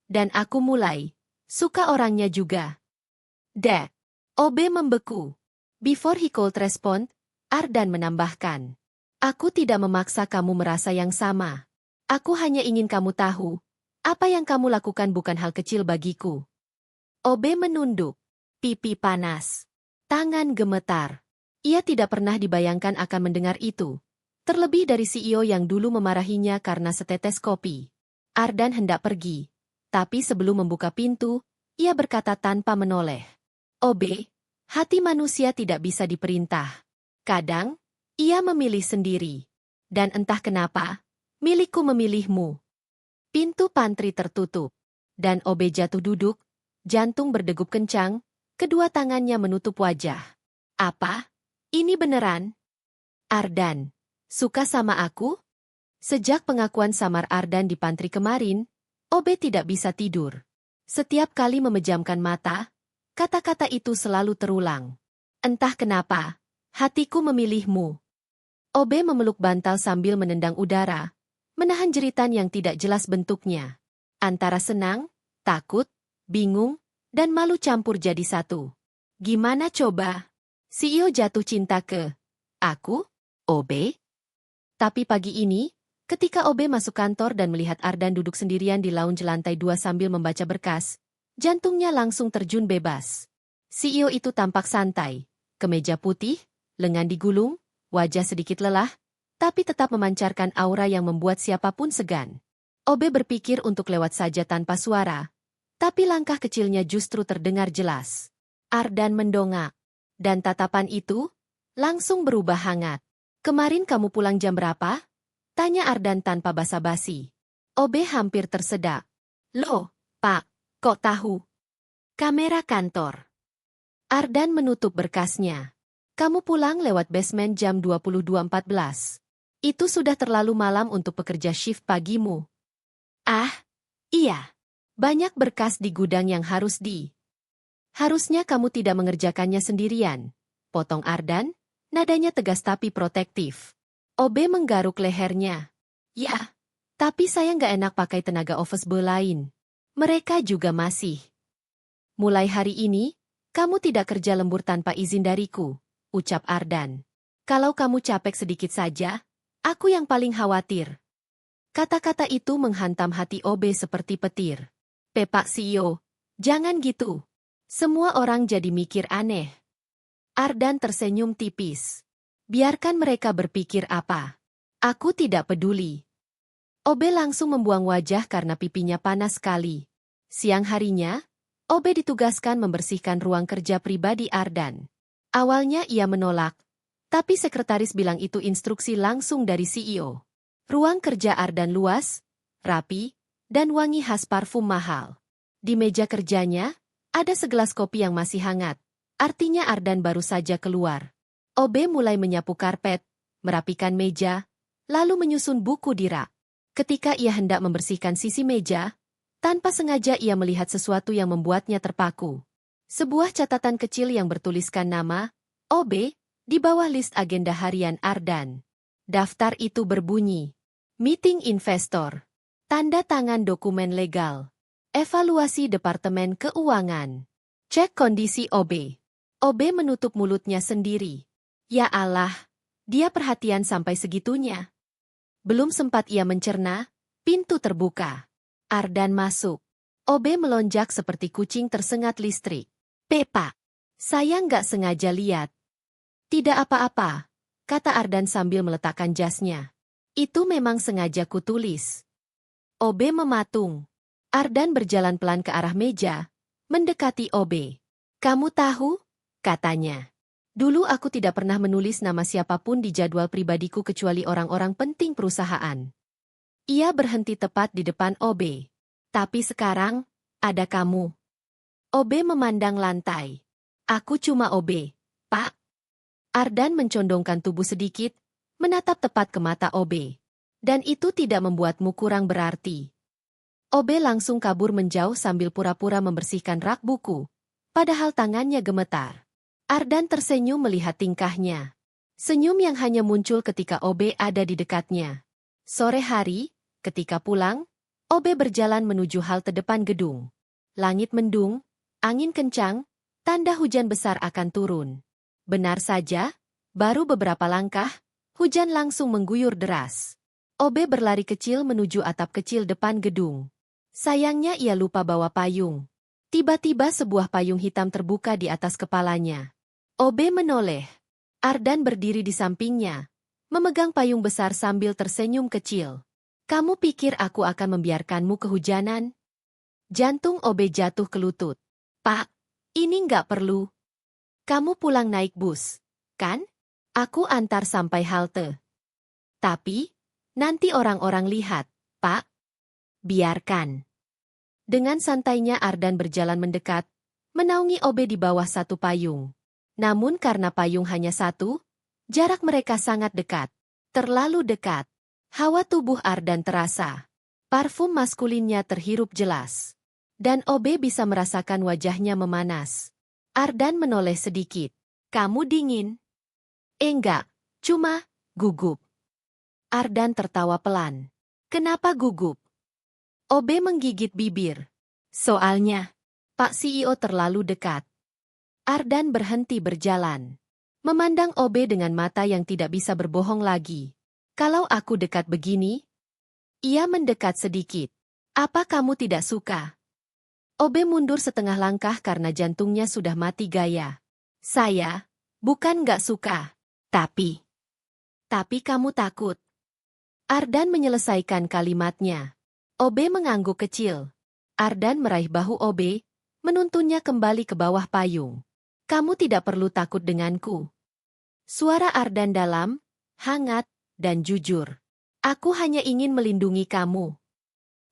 Dan aku mulai suka orangnya juga. Dad. Obe membeku. Before he could respond, Ardan menambahkan. Aku tidak memaksa kamu merasa yang sama. Aku hanya ingin kamu tahu, apa yang kamu lakukan bukan hal kecil bagiku. Obe menunduk. Pipi panas. Tangan gemetar. Ia tidak pernah dibayangkan akan mendengar itu. Terlebih dari CEO yang dulu memarahinya karena setetes kopi. Ardan hendak pergi. Tapi sebelum membuka pintu, ia berkata tanpa menoleh. Obe, hati manusia tidak bisa diperintah. Kadang, ia memilih sendiri. Dan entah kenapa, milikku memilihmu. Pintu pantry tertutup. Dan Obe jatuh duduk, jantung berdegup kencang, kedua tangannya menutup wajah. Apa? Ini beneran? Ardan, suka sama aku? Sejak pengakuan samar Ardan di pantry kemarin, Obe tidak bisa tidur. Setiap kali memejamkan mata, kata-kata itu selalu terulang. Entah kenapa, hatiku memilihmu. Obe memeluk bantal sambil menendang udara, menahan jeritan yang tidak jelas bentuknya. Antara senang, takut, bingung, dan malu campur jadi satu. Gimana coba? CEO jatuh cinta ke aku, Obe? Tapi pagi ini, ketika Obe masuk kantor dan melihat Ardan duduk sendirian di lounge lantai 2 sambil membaca berkas, jantungnya langsung terjun bebas. CEO itu tampak santai, kemeja putih, lengan digulung, wajah sedikit lelah, tapi tetap memancarkan aura yang membuat siapapun segan. Obe berpikir untuk lewat saja tanpa suara, tapi langkah kecilnya justru terdengar jelas. Ardan mendongak, dan tatapan itu langsung berubah hangat. Kemarin kamu pulang jam berapa? Tanya Ardan tanpa basa-basi. Obe hampir tersedak. Loh, Pak, kok tahu? Kamera kantor. Ardan menutup berkasnya. Kamu pulang lewat basement jam 22.14. Itu sudah terlalu malam untuk pekerja shift pagimu. Ah, iya. Banyak berkas di gudang yang Harusnya kamu tidak mengerjakannya sendirian. Potong Ardan, nadanya tegas tapi protektif. Obe menggaruk lehernya. Ya, tapi saya nggak enak pakai tenaga office boy lain. Mereka juga masih. Mulai hari ini, kamu tidak kerja lembur tanpa izin dariku, ucap Ardan. Kalau kamu capek sedikit saja, aku yang paling khawatir. Kata-kata itu menghantam hati Obe seperti petir. Pak CEO, jangan gitu. Semua orang jadi mikir aneh. Ardan tersenyum tipis. Biarkan mereka berpikir apa. Aku tidak peduli. Obe langsung membuang wajah karena pipinya panas sekali. Siang harinya, Obe ditugaskan membersihkan ruang kerja pribadi Ardan. Awalnya ia menolak, tapi sekretaris bilang itu instruksi langsung dari CEO. Ruang kerja Ardan luas, rapi, dan wangi khas parfum mahal. Di meja kerjanya, ada segelas kopi yang masih hangat. Artinya Ardan baru saja keluar. Obe mulai menyapu karpet, merapikan meja, lalu menyusun buku di rak. Ketika ia hendak membersihkan sisi meja, tanpa sengaja ia melihat sesuatu yang membuatnya terpaku. Sebuah catatan kecil yang bertuliskan nama, Obe, di bawah list agenda harian Ardan. Daftar itu berbunyi, Meeting Investor. Tanda tangan dokumen legal. Evaluasi Departemen Keuangan. Cek kondisi Obe. Obe menutup mulutnya sendiri. Ya Allah, dia perhatian sampai segitunya. Belum sempat ia mencerna, pintu terbuka. Ardan masuk. Obe melonjak seperti kucing tersengat listrik. Pak, saya nggak sengaja lihat. Tidak apa-apa, kata Ardan sambil meletakkan jasnya. Itu memang sengaja kutulis. Obe mematung. Ardan berjalan pelan ke arah meja, mendekati Obe. Kamu tahu? Katanya. Dulu aku tidak pernah menulis nama siapapun di jadwal pribadiku kecuali orang-orang penting perusahaan. Ia berhenti tepat di depan Obe. Tapi sekarang, ada kamu. Obe memandang lantai. Aku cuma Obe, Pak. Ardan mencondongkan tubuh sedikit, menatap tepat ke mata Obe. Dan itu tidak membuatmu kurang berarti. Obe langsung kabur menjauh sambil pura-pura membersihkan rak buku. Padahal tangannya gemetar. Ardan tersenyum melihat tingkahnya. Senyum yang hanya muncul ketika Obe ada di dekatnya. Sore hari, ketika pulang, Obe berjalan menuju halte depan gedung. Langit mendung, angin kencang, tanda hujan besar akan turun. Benar saja, baru beberapa langkah, hujan langsung mengguyur deras. Obe berlari kecil menuju atap kecil depan gedung. Sayangnya ia lupa bawa payung. Tiba-tiba sebuah payung hitam terbuka di atas kepalanya. Obe menoleh. Ardan berdiri di sampingnya, memegang payung besar sambil tersenyum kecil. Kamu pikir aku akan membiarkanmu kehujanan? Jantung Obe jatuh ke lutut. Pak, ini nggak perlu. Kamu pulang naik bus, kan? Aku antar sampai halte. Tapi, nanti orang-orang lihat, Pak. Biarkan. Dengan santainya Ardan berjalan mendekat, menaungi Obe di bawah satu payung. Namun karena payung hanya satu, jarak mereka sangat dekat. Terlalu dekat. Hawa tubuh Ardan terasa. Parfum maskulinnya terhirup jelas. Dan Obe bisa merasakan wajahnya memanas. Ardan menoleh sedikit. Kamu dingin? Enggak, cuma gugup. Ardan tertawa pelan. Kenapa gugup? Obe menggigit bibir. Soalnya, Pak CEO terlalu dekat. Ardan berhenti berjalan. Memandang Obe dengan mata yang tidak bisa berbohong lagi. Kalau aku dekat begini? Ia mendekat sedikit. Apa kamu tidak suka? Obe mundur setengah langkah karena jantungnya sudah mati gaya. Saya, bukan nggak suka. Tapi kamu takut. Ardan menyelesaikan kalimatnya. Obe mengangguk kecil. Ardan meraih bahu Obe, menuntunnya kembali ke bawah payung. Kamu tidak perlu takut denganku. Suara Ardan dalam, hangat, dan jujur. Aku hanya ingin melindungi kamu.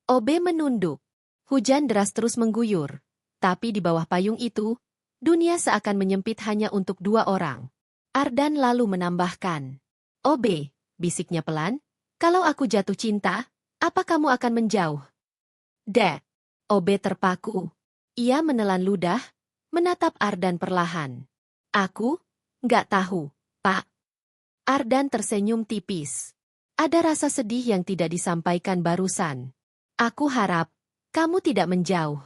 Obe menunduk. Hujan deras terus mengguyur. Tapi di bawah payung itu, dunia seakan menyempit hanya untuk dua orang. Ardan lalu menambahkan. Obe, bisiknya pelan, kalau aku jatuh cinta, apa kamu akan menjauh? Dek. Obe terpaku. Ia menelan ludah, menatap Ardan perlahan. Aku? Nggak tahu, Pak. Ardan tersenyum tipis. Ada rasa sedih yang tidak disampaikan barusan. Aku harap kamu tidak menjauh.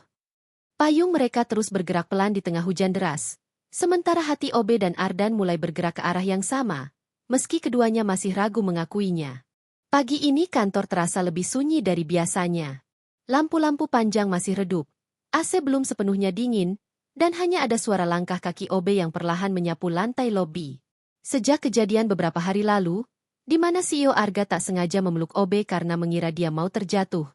Payung mereka terus bergerak pelan di tengah hujan deras. Sementara hati Obe dan Ardan mulai bergerak ke arah yang sama, meski keduanya masih ragu mengakuinya. Pagi ini kantor terasa lebih sunyi dari biasanya. Lampu-lampu panjang masih redup, AC belum sepenuhnya dingin, dan hanya ada suara langkah kaki Obe yang perlahan menyapu lantai lobi. Sejak kejadian beberapa hari lalu, di mana CEO Arga tak sengaja memeluk Obe karena mengira dia mau terjatuh,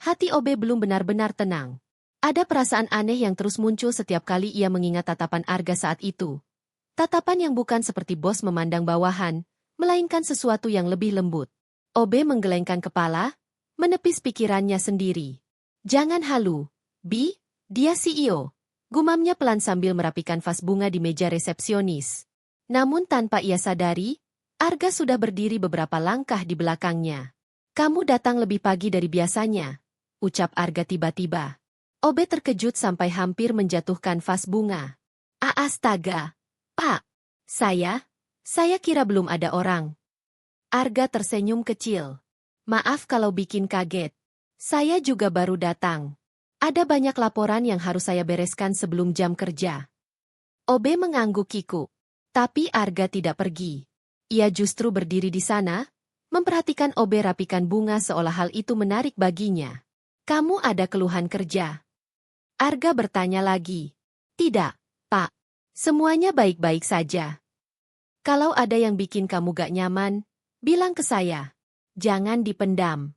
hati Obe belum benar-benar tenang. Ada perasaan aneh yang terus muncul setiap kali ia mengingat tatapan Arga saat itu. Tatapan yang bukan seperti bos memandang bawahan, melainkan sesuatu yang lebih lembut. Obe menggelengkan kepala, menepis pikirannya sendiri. Jangan halu, Bi, dia CEO. Gumamnya pelan sambil merapikan vas bunga di meja resepsionis. Namun tanpa ia sadari, Arga sudah berdiri beberapa langkah di belakangnya. Kamu datang lebih pagi dari biasanya, ucap Arga tiba-tiba. Obe terkejut sampai hampir menjatuhkan vas bunga. Astaga, Pak, saya kira belum ada orang. Arga tersenyum kecil. Maaf kalau bikin kaget. Saya juga baru datang. Ada banyak laporan yang harus saya bereskan sebelum jam kerja. Obe mengangguk kikuk. Tapi Arga tidak pergi. Ia justru berdiri di sana, memperhatikan Obe rapikan bunga seolah hal itu menarik baginya. Kamu ada keluhan kerja? Arga bertanya lagi. Tidak, Pak. Semuanya baik-baik saja. Kalau ada yang bikin kamu gak nyaman, bilang ke saya. Jangan dipendam.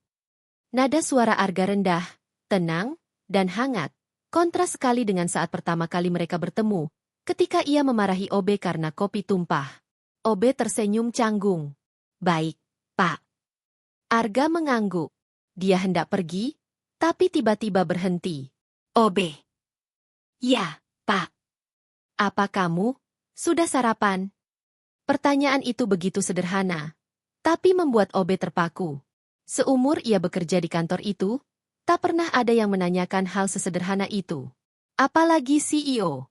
Nada suara Arga rendah, tenang, dan hangat. Kontras sekali dengan saat pertama kali mereka bertemu, ketika ia memarahi Obe karena kopi tumpah. Obe tersenyum canggung. Baik, Pak. Arga mengangguk. Dia hendak pergi, tapi tiba-tiba berhenti. Obe. Ya, Pak. Apa kamu? Sudah sarapan? Pertanyaan itu begitu sederhana, tapi membuat Obe terpaku. Seumur ia bekerja di kantor itu, tak pernah ada yang menanyakan hal sesederhana itu. Apalagi CEO.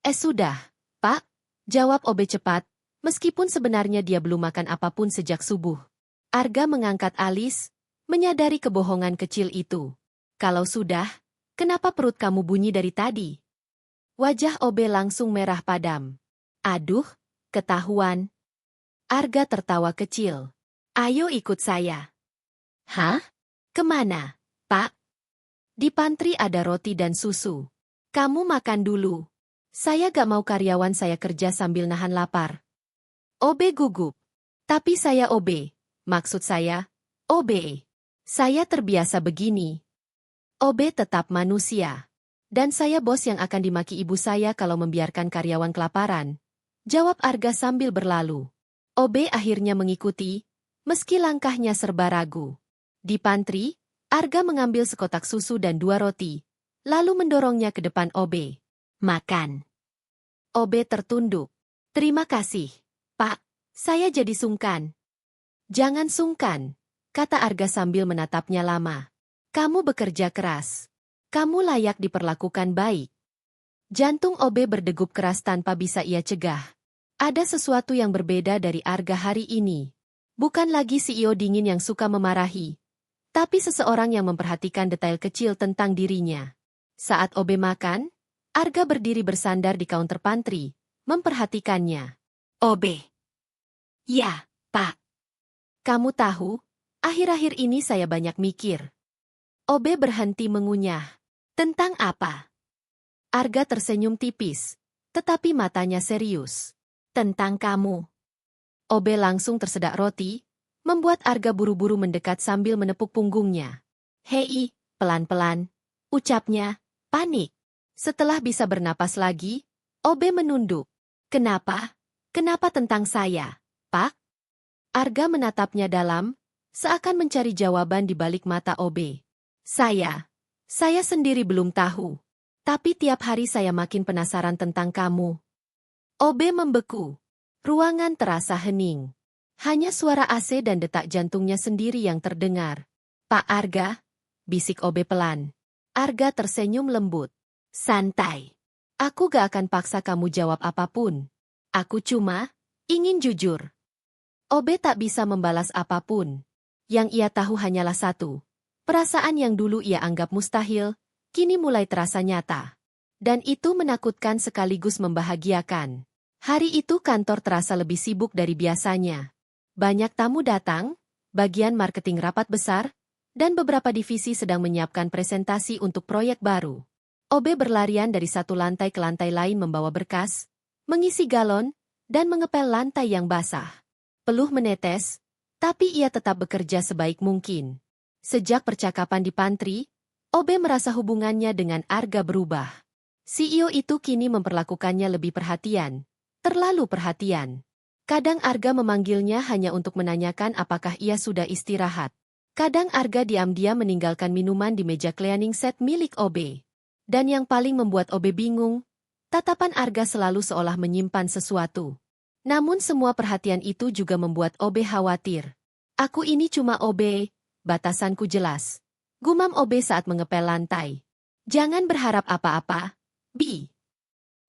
Sudah, Pak, jawab Obe cepat, meskipun sebenarnya dia belum makan apapun sejak subuh. Arga mengangkat alis, menyadari kebohongan kecil itu. Kalau sudah, kenapa perut kamu bunyi dari tadi? Wajah Obe langsung merah padam. Aduh, ketahuan. Arga tertawa kecil. Ayo ikut saya. Hah? Kemana, Pak? Di pantry ada roti dan susu. Kamu makan dulu. Saya gak mau karyawan saya kerja sambil nahan lapar. Obe gugup. Tapi saya Obe. Maksud saya, Obe. Saya terbiasa begini. Obe tetap manusia. Dan saya bos yang akan dimaki ibu saya kalau membiarkan karyawan kelaparan, jawab Arga sambil berlalu. OB akhirnya mengikuti, meski langkahnya serba ragu. Di pantry, Arga mengambil sekotak susu dan 2 roti, lalu mendorongnya ke depan OB. Makan. OB tertunduk. Terima kasih, Pak. Saya jadi sungkan. Jangan sungkan, kata Arga sambil menatapnya lama. Kamu bekerja keras. Kamu layak diperlakukan baik. Jantung OB berdegup keras tanpa bisa ia cegah. Ada sesuatu yang berbeda dari Arga hari ini. Bukan lagi CEO dingin yang suka memarahi, tapi seseorang yang memperhatikan detail kecil tentang dirinya. Saat OB makan, Arga berdiri bersandar di counter pantry, memperhatikannya. OB. Ya, Pak. Kamu tahu, akhir-akhir ini saya banyak mikir. OB berhenti mengunyah. Tentang apa? Arga tersenyum tipis, tetapi matanya serius. Tentang kamu. OB langsung tersedak roti, membuat Arga buru-buru mendekat sambil menepuk punggungnya. Hei, pelan-pelan, ucapnya, panik. Setelah bisa bernapas lagi, OB menunduk. Kenapa? Kenapa tentang saya, Pak? Arga menatapnya dalam, seakan mencari jawaban di balik mata OB. Saya sendiri belum tahu. Tapi tiap hari saya makin penasaran tentang kamu. OB membeku. Ruangan terasa hening. Hanya suara AC dan detak jantungnya sendiri yang terdengar. Pak Arga, bisik OB pelan. Arga tersenyum lembut. Santai. Aku gak akan paksa kamu jawab apapun. Aku cuma ingin jujur. OB tak bisa membalas apapun. Yang ia tahu hanyalah satu. Perasaan yang dulu ia anggap mustahil, kini mulai terasa nyata. Dan itu menakutkan sekaligus membahagiakan. Hari itu kantor terasa lebih sibuk dari biasanya. Banyak tamu datang, bagian marketing rapat besar, dan beberapa divisi sedang menyiapkan presentasi untuk proyek baru. OB berlarian dari satu lantai ke lantai lain membawa berkas, mengisi galon, dan mengepel lantai yang basah. Peluh menetes, tapi ia tetap bekerja sebaik mungkin. Sejak percakapan di pantry, OB merasa hubungannya dengan Arga berubah. CEO itu kini memperlakukannya lebih perhatian, terlalu perhatian. Kadang Arga memanggilnya hanya untuk menanyakan apakah ia sudah istirahat. Kadang Arga diam-diam meninggalkan minuman di meja cleaning set milik OB. Dan yang paling membuat OB bingung, tatapan Arga selalu seolah menyimpan sesuatu. Namun semua perhatian itu juga membuat OB khawatir. Aku ini cuma OB, batasanku jelas. Gumam OB saat mengepel lantai. Jangan berharap apa-apa, Bi.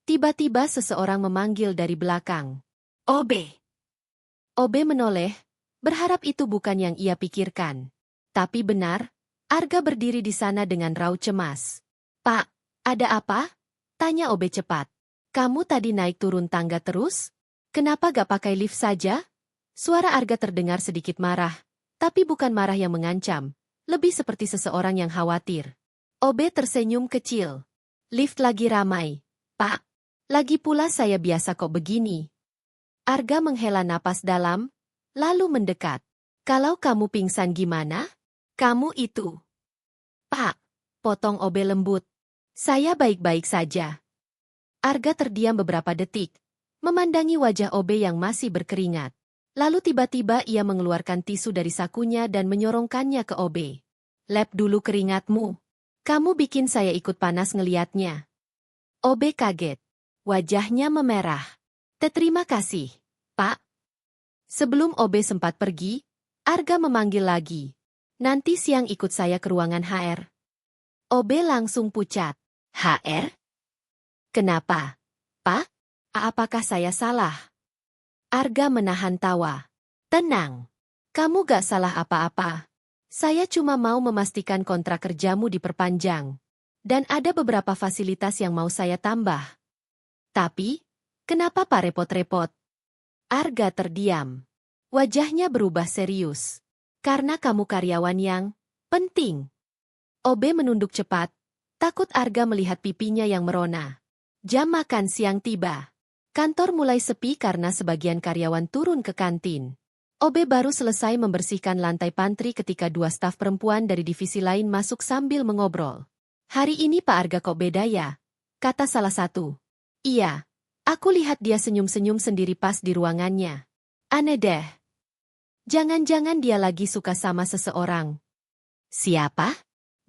Tiba-tiba seseorang memanggil dari belakang. OB. OB menoleh, berharap itu bukan yang ia pikirkan. Tapi benar, Arga berdiri di sana dengan raut cemas. Pak, ada apa? Tanya OB cepat. Kamu tadi naik turun tangga terus? Kenapa gak pakai lift saja? Suara Arga terdengar sedikit marah, tapi bukan marah yang mengancam, lebih seperti seseorang yang khawatir. OB tersenyum kecil. Lift lagi ramai, Pak. Lagi pula saya biasa kok begini. Arga menghela napas dalam, lalu mendekat. Kalau kamu pingsan gimana? Kamu itu. Pak, potong OB lembut. Saya baik-baik saja. Arga terdiam beberapa detik, memandangi wajah OB yang masih berkeringat. Lalu tiba-tiba ia mengeluarkan tisu dari sakunya dan menyorongkannya ke OB. Lap dulu keringatmu. Kamu bikin saya ikut panas ngeliatnya. OB kaget. Wajahnya memerah. Terima kasih, Pak. Sebelum OB sempat pergi, Arga memanggil lagi. Nanti siang ikut saya ke ruangan HR. OB langsung pucat. HR? Kenapa? Pak? Apakah saya salah? Arga menahan tawa. Tenang. Kamu gak salah apa-apa. Saya cuma mau memastikan kontrak kerjamu diperpanjang. Dan ada beberapa fasilitas yang mau saya tambah. Tapi, kenapa Pak repot-repot? Arga terdiam. Wajahnya berubah serius. Karena kamu karyawan yang penting. OB menunduk cepat, takut Arga melihat pipinya yang merona. Jam makan siang tiba. Kantor mulai sepi karena sebagian karyawan turun ke kantin. OB baru selesai membersihkan lantai pantry ketika 2 staf perempuan dari divisi lain masuk sambil mengobrol. Hari ini Pak Arga kok beda ya? Kata salah satu. Iya, aku lihat dia senyum-senyum sendiri pas di ruangannya. Aneh deh. Jangan-jangan dia lagi suka sama seseorang. Siapa?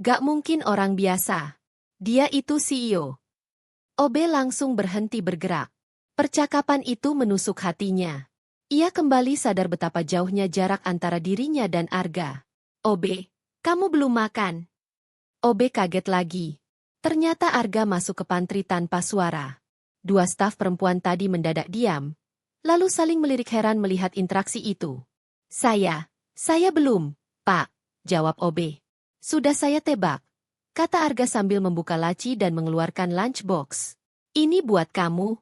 Gak mungkin orang biasa. Dia itu CEO. Obe langsung berhenti bergerak. Percakapan itu menusuk hatinya. Ia kembali sadar betapa jauhnya jarak antara dirinya dan Arga. Obe, kamu belum makan. Obe kaget lagi. Ternyata Arga masuk ke pantry tanpa suara. Dua staf perempuan tadi mendadak diam, lalu saling melirik heran melihat interaksi itu. Saya belum, Pak, jawab Obe. Sudah saya tebak, kata Arga sambil membuka laci dan mengeluarkan lunchbox. Ini buat kamu.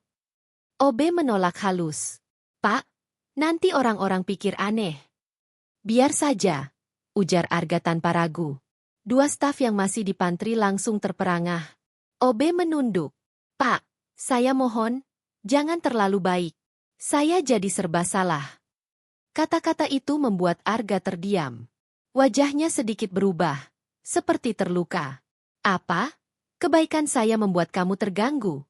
Obe menolak halus. Pak, nanti orang-orang pikir aneh. Biar saja, ujar Arga tanpa ragu. Dua staf yang masih di pantry langsung terperangah. Obe menunduk. Pak, saya mohon, jangan terlalu baik. Saya jadi serba salah. Kata-kata itu membuat Arga terdiam. Wajahnya sedikit berubah, seperti terluka. Apa? Kebaikan saya membuat kamu terganggu?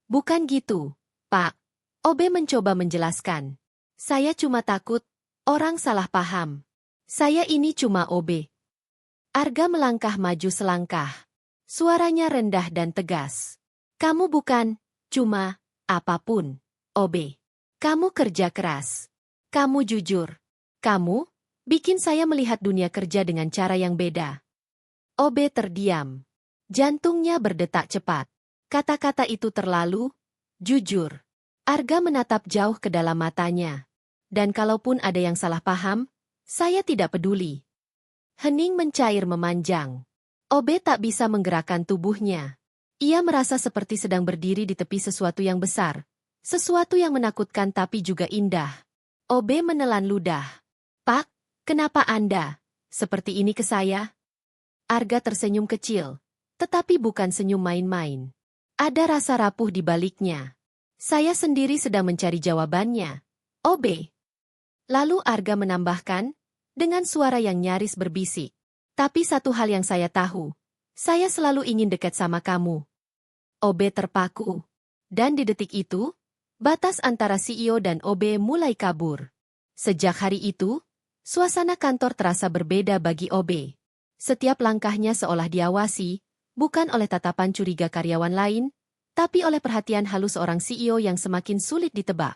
Bukan gitu, Pak. Obe mencoba menjelaskan. Saya cuma takut, orang salah paham. Saya ini cuma Obe. Arga melangkah maju selangkah. Suaranya rendah dan tegas. Kamu bukan, cuma, apapun, Obe. Kamu kerja keras. Kamu jujur. Kamu bikin saya melihat dunia kerja dengan cara yang beda. Obe terdiam. Jantungnya berdetak cepat. Kata-kata itu terlalu jujur. Arga menatap jauh ke dalam matanya. Dan kalaupun ada yang salah paham, saya tidak peduli. Hening mencair memanjang. Obe tak bisa menggerakkan tubuhnya. Ia merasa seperti sedang berdiri di tepi sesuatu yang besar. Sesuatu yang menakutkan tapi juga indah. Obe menelan ludah. Pak, kenapa Anda seperti ini ke saya? Arga tersenyum kecil, tetapi bukan senyum main-main. Ada rasa rapuh di baliknya. Saya sendiri sedang mencari jawabannya. Obe. Lalu Arga menambahkan, dengan suara yang nyaris berbisik. Tapi satu hal yang saya tahu, saya selalu ingin dekat sama kamu. Obe terpaku. Dan di detik itu, batas antara CEO dan Obe mulai kabur. Sejak hari itu, suasana kantor terasa berbeda bagi Obe. Setiap langkahnya seolah diawasi, bukan oleh tatapan curiga karyawan lain, tapi oleh perhatian halus seorang CEO yang semakin sulit ditebak.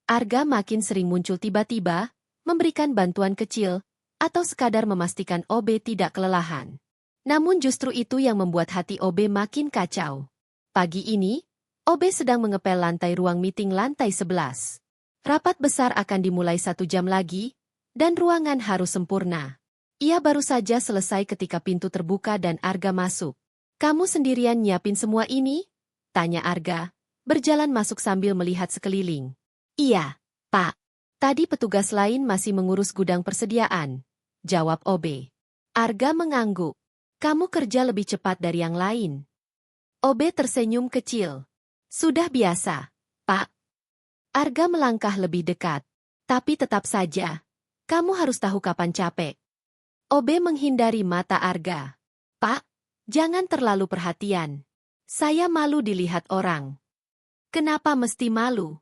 Arga makin sering muncul tiba-tiba, memberikan bantuan kecil, atau sekadar memastikan Obe tidak kelelahan. Namun justru itu yang membuat hati Obe makin kacau. Pagi ini, Obe sedang mengepel lantai ruang meeting lantai 11. Rapat besar akan dimulai 1 jam lagi, dan ruangan harus sempurna. Ia baru saja selesai ketika pintu terbuka dan Arga masuk. Kamu sendirian nyiapin semua ini? Tanya Arga, berjalan masuk sambil melihat sekeliling. Iya, Pak. Tadi petugas lain masih mengurus gudang persediaan, jawab Obe. Arga mengangguk. Kamu kerja lebih cepat dari yang lain. Obe tersenyum kecil. Sudah biasa, Pak. Arga melangkah lebih dekat. Tapi tetap saja, kamu harus tahu kapan capek. Obe menghindari mata Arga. Pak, jangan terlalu perhatian. Saya malu dilihat orang. Kenapa mesti malu?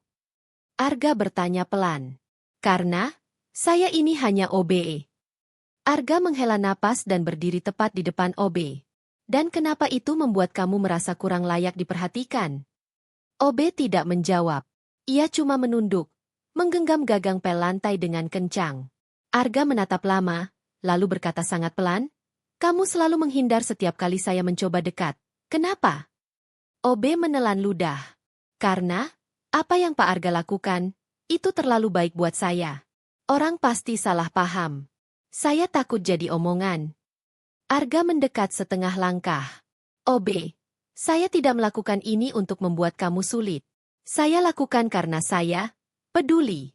Arga bertanya pelan. Karena, saya ini hanya Obe. Arga menghela napas dan berdiri tepat di depan Obe. Dan kenapa itu membuat kamu merasa kurang layak diperhatikan? Obe tidak menjawab. Ia cuma menunduk, menggenggam gagang pel lantai dengan kencang. Arga menatap lama, lalu berkata sangat pelan, kamu selalu menghindar setiap kali saya mencoba dekat. Kenapa? Obe menelan ludah. Karena, apa yang Pak Arga lakukan, itu terlalu baik buat saya. Orang pasti salah paham. Saya takut jadi omongan. Arga mendekat setengah langkah. Obe, saya tidak melakukan ini untuk membuat kamu sulit. Saya lakukan karena saya peduli.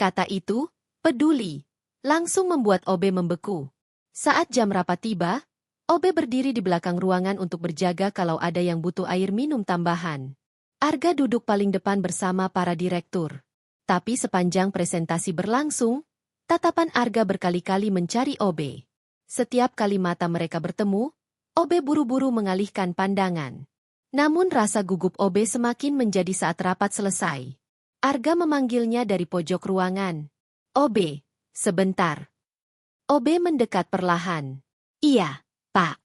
Kata itu, peduli, langsung membuat Obe membeku. Saat jam rapat tiba, Obe berdiri di belakang ruangan untuk berjaga kalau ada yang butuh air minum tambahan. Arga duduk paling depan bersama para direktur. Tapi sepanjang presentasi berlangsung, tatapan Arga berkali-kali mencari Obe. Setiap kali mata mereka bertemu, Obe buru-buru mengalihkan pandangan. Namun rasa gugup Obe semakin menjadi saat rapat selesai. Arga memanggilnya dari pojok ruangan. Obe, sebentar. Obe mendekat perlahan. Iya, Pak.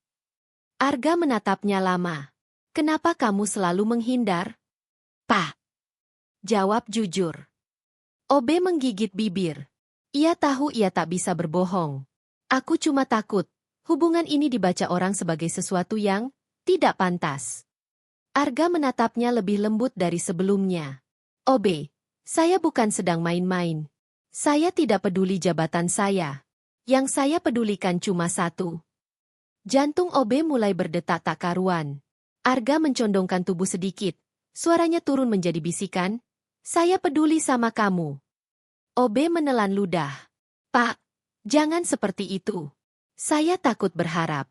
Arga menatapnya lama. Kenapa kamu selalu menghindar? Pak. Jawab jujur. Obe menggigit bibir. Ia tahu ia tak bisa berbohong. Aku cuma takut. Hubungan ini dibaca orang sebagai sesuatu yang tidak pantas. Arga menatapnya lebih lembut dari sebelumnya. Obe, saya bukan sedang main-main. Saya tidak peduli jabatan saya. Yang saya pedulikan cuma satu. Jantung Obe mulai berdetak tak karuan. Arga mencondongkan tubuh sedikit. Suaranya turun menjadi bisikan. Saya peduli sama kamu. Obe menelan ludah. Pak, jangan seperti itu. Saya takut berharap.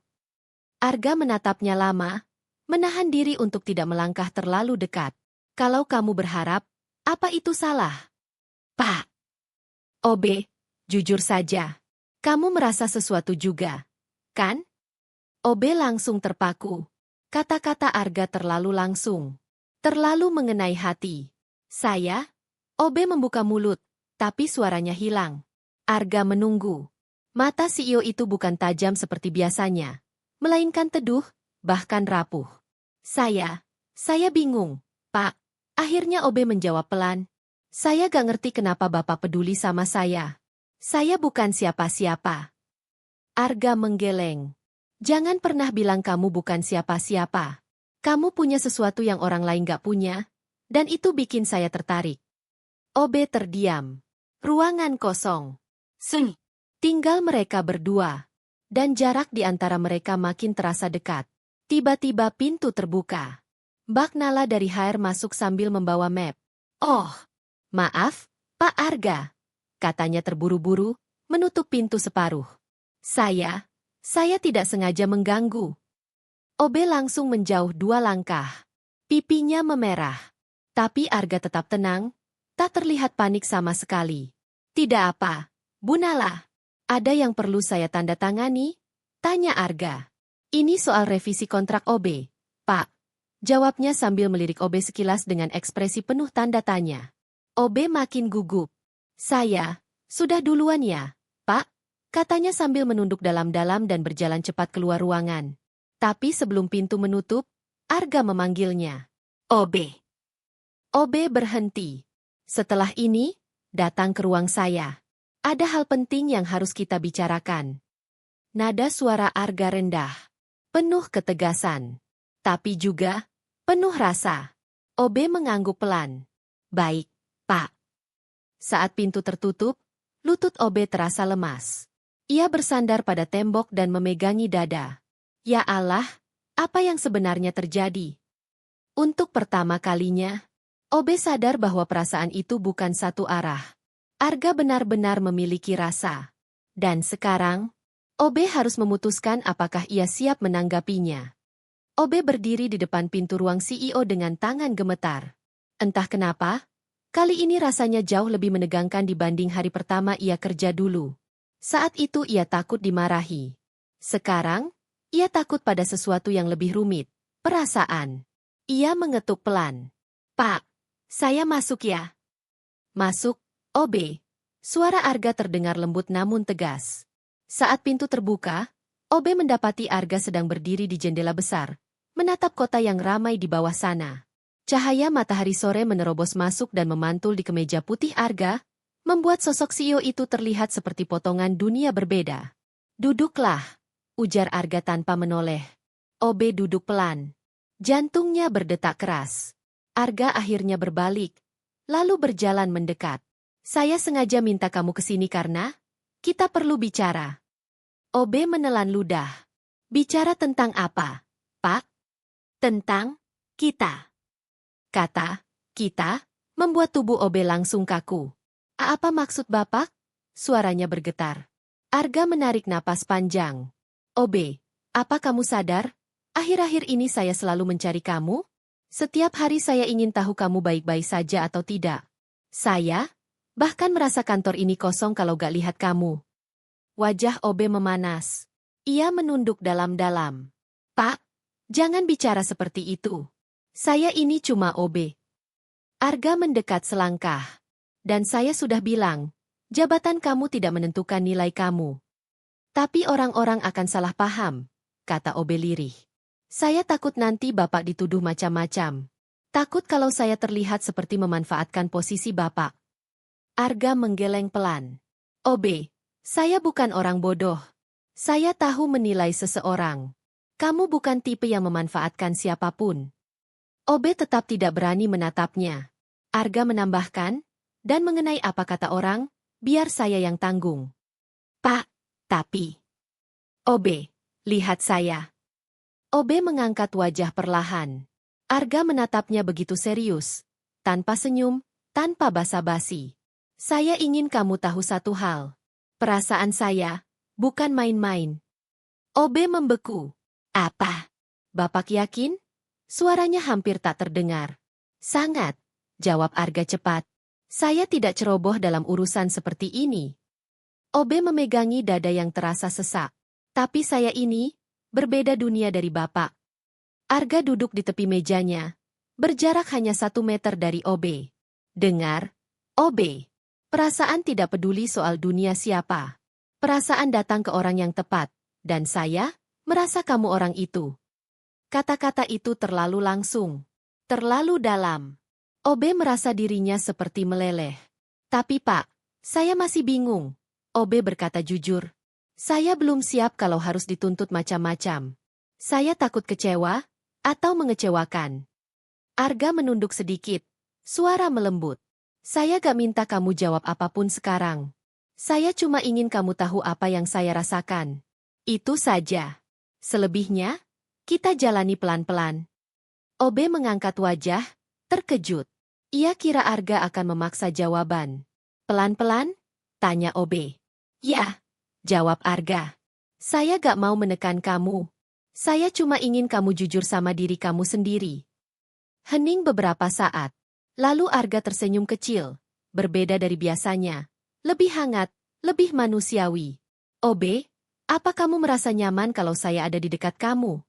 Arga menatapnya lama, menahan diri untuk tidak melangkah terlalu dekat. Kalau kamu berharap, apa itu salah? Pak. Obe, jujur saja. Kamu merasa sesuatu juga, kan? Obe langsung terpaku. Kata-kata Arga terlalu langsung. Terlalu mengenai hati. Saya? Obe membuka mulut, tapi suaranya hilang. Arga menunggu. Mata CEO itu bukan tajam seperti biasanya, melainkan teduh, bahkan rapuh. Saya bingung, Pak. Akhirnya Obe menjawab pelan. Saya gak ngerti kenapa Bapak peduli sama saya. Saya bukan siapa-siapa. Arga menggeleng. Jangan pernah bilang kamu bukan siapa-siapa. Kamu punya sesuatu yang orang lain gak punya, dan itu bikin saya tertarik. Obe terdiam. Ruangan kosong. Sunyi. Tinggal mereka berdua. Dan jarak di antara mereka makin terasa dekat. Tiba-tiba pintu terbuka. Mbak Nala dari HR masuk sambil membawa map. Oh, maaf, Pak Arga. Katanya terburu-buru, menutup pintu separuh. Saya tidak sengaja mengganggu. Obe langsung menjauh 2 langkah. Pipinya memerah. Tapi Arga tetap tenang, tak terlihat panik sama sekali. Tidak apa, Bu Nala. Ada yang perlu saya tanda tangani? Tanya Arga. Ini soal revisi kontrak Obe, Pak. Jawabnya sambil melirik Obe sekilas dengan ekspresi penuh tanda tanya. Obe makin gugup. Saya, sudah duluan ya, Pak? Katanya sambil menunduk dalam-dalam dan berjalan cepat keluar ruangan. Tapi sebelum pintu menutup, Arga memanggilnya. Obe. Obe berhenti. Setelah ini, datang ke ruang saya. Ada hal penting yang harus kita bicarakan. Nada suara Arga rendah. Penuh ketegasan. Tapi juga penuh rasa. Obe mengangguk pelan. Baik, Pak. Saat pintu tertutup, lutut Obe terasa lemas. Ia bersandar pada tembok dan memegangi dada. Ya Allah, apa yang sebenarnya terjadi? Untuk pertama kalinya, Obe sadar bahwa perasaan itu bukan satu arah. Arga benar-benar memiliki rasa. Dan sekarang, Obe harus memutuskan apakah ia siap menanggapinya. Obe berdiri di depan pintu ruang CEO dengan tangan gemetar. Entah kenapa, kali ini rasanya jauh lebih menegangkan dibanding hari pertama ia kerja dulu. Saat itu ia takut dimarahi. Sekarang, ia takut pada sesuatu yang lebih rumit, perasaan. Ia mengetuk pelan. Pak, saya masuk ya. Masuk. Obe. Suara Arga terdengar lembut namun tegas. Saat pintu terbuka, Obe mendapati Arga sedang berdiri di jendela besar, menatap kota yang ramai di bawah sana. Cahaya matahari sore menerobos masuk dan memantul di kemeja putih Arga, membuat sosok CEO itu terlihat seperti potongan dunia berbeda. Duduklah, ujar Arga tanpa menoleh. Obe duduk pelan. Jantungnya berdetak keras. Arga akhirnya berbalik, lalu berjalan mendekat. Saya sengaja minta kamu ke sini karena kita perlu bicara. Obe menelan ludah. Bicara tentang apa, Pak? Tentang kita. Kata kita membuat tubuh Obe langsung kaku. Apa maksud Bapak? Suaranya bergetar. Arga menarik napas panjang. Obe, apa kamu sadar? Akhir-akhir ini saya selalu mencari kamu. Setiap hari saya ingin tahu kamu baik-baik saja atau tidak. Saya bahkan merasa kantor ini kosong kalau gak lihat kamu. Wajah Obe memanas. Ia menunduk dalam-dalam. Pak, jangan bicara seperti itu. Saya ini cuma OB. Arga mendekat selangkah. Dan saya sudah bilang, jabatan kamu tidak menentukan nilai kamu. Tapi orang-orang akan salah paham, kata OB lirih. Saya takut nanti Bapak dituduh macam-macam. Takut kalau saya terlihat seperti memanfaatkan posisi Bapak. Arga menggeleng pelan. OB, saya bukan orang bodoh. Saya tahu menilai seseorang. Kamu bukan tipe yang memanfaatkan siapapun. OB tetap tidak berani menatapnya. Arga menambahkan, dan mengenai apa kata orang, biar saya yang tanggung. Pak, tapi... OB, lihat saya. OB mengangkat wajah perlahan. Arga menatapnya begitu serius, tanpa senyum, tanpa basa-basi. Saya ingin kamu tahu satu hal. Perasaan saya, bukan main-main. OB membeku. Apa? Bapak yakin? Suaranya hampir tak terdengar. Sangat, jawab Arga cepat. Saya tidak ceroboh dalam urusan seperti ini. OB memegangi dada yang terasa sesak. Tapi saya ini, berbeda dunia dari Bapak. Arga duduk di tepi mejanya, berjarak hanya 1 meter dari OB. Dengar, OB. Perasaan tidak peduli soal dunia siapa. Perasaan datang ke orang yang tepat, dan saya merasa kamu orang itu. Kata-kata itu terlalu langsung, terlalu dalam. OB merasa dirinya seperti meleleh. Tapi Pak, saya masih bingung. OB berkata jujur. Saya belum siap kalau harus dituntut macam-macam. Saya takut kecewa, atau mengecewakan. Arga menunduk sedikit, suara melembut. Saya gak minta kamu jawab apapun sekarang. Saya cuma ingin kamu tahu apa yang saya rasakan. Itu saja. Selebihnya, kita jalani pelan-pelan. OB mengangkat wajah, terkejut. Ia kira Arga akan memaksa jawaban. Pelan-pelan? Tanya OB. Ya, jawab Arga. Saya gak mau menekan kamu. Saya cuma ingin kamu jujur sama diri kamu sendiri. Hening beberapa saat. Lalu Arga tersenyum kecil, berbeda dari biasanya. Lebih hangat, lebih manusiawi. OB, apa kamu merasa nyaman kalau saya ada di dekat kamu?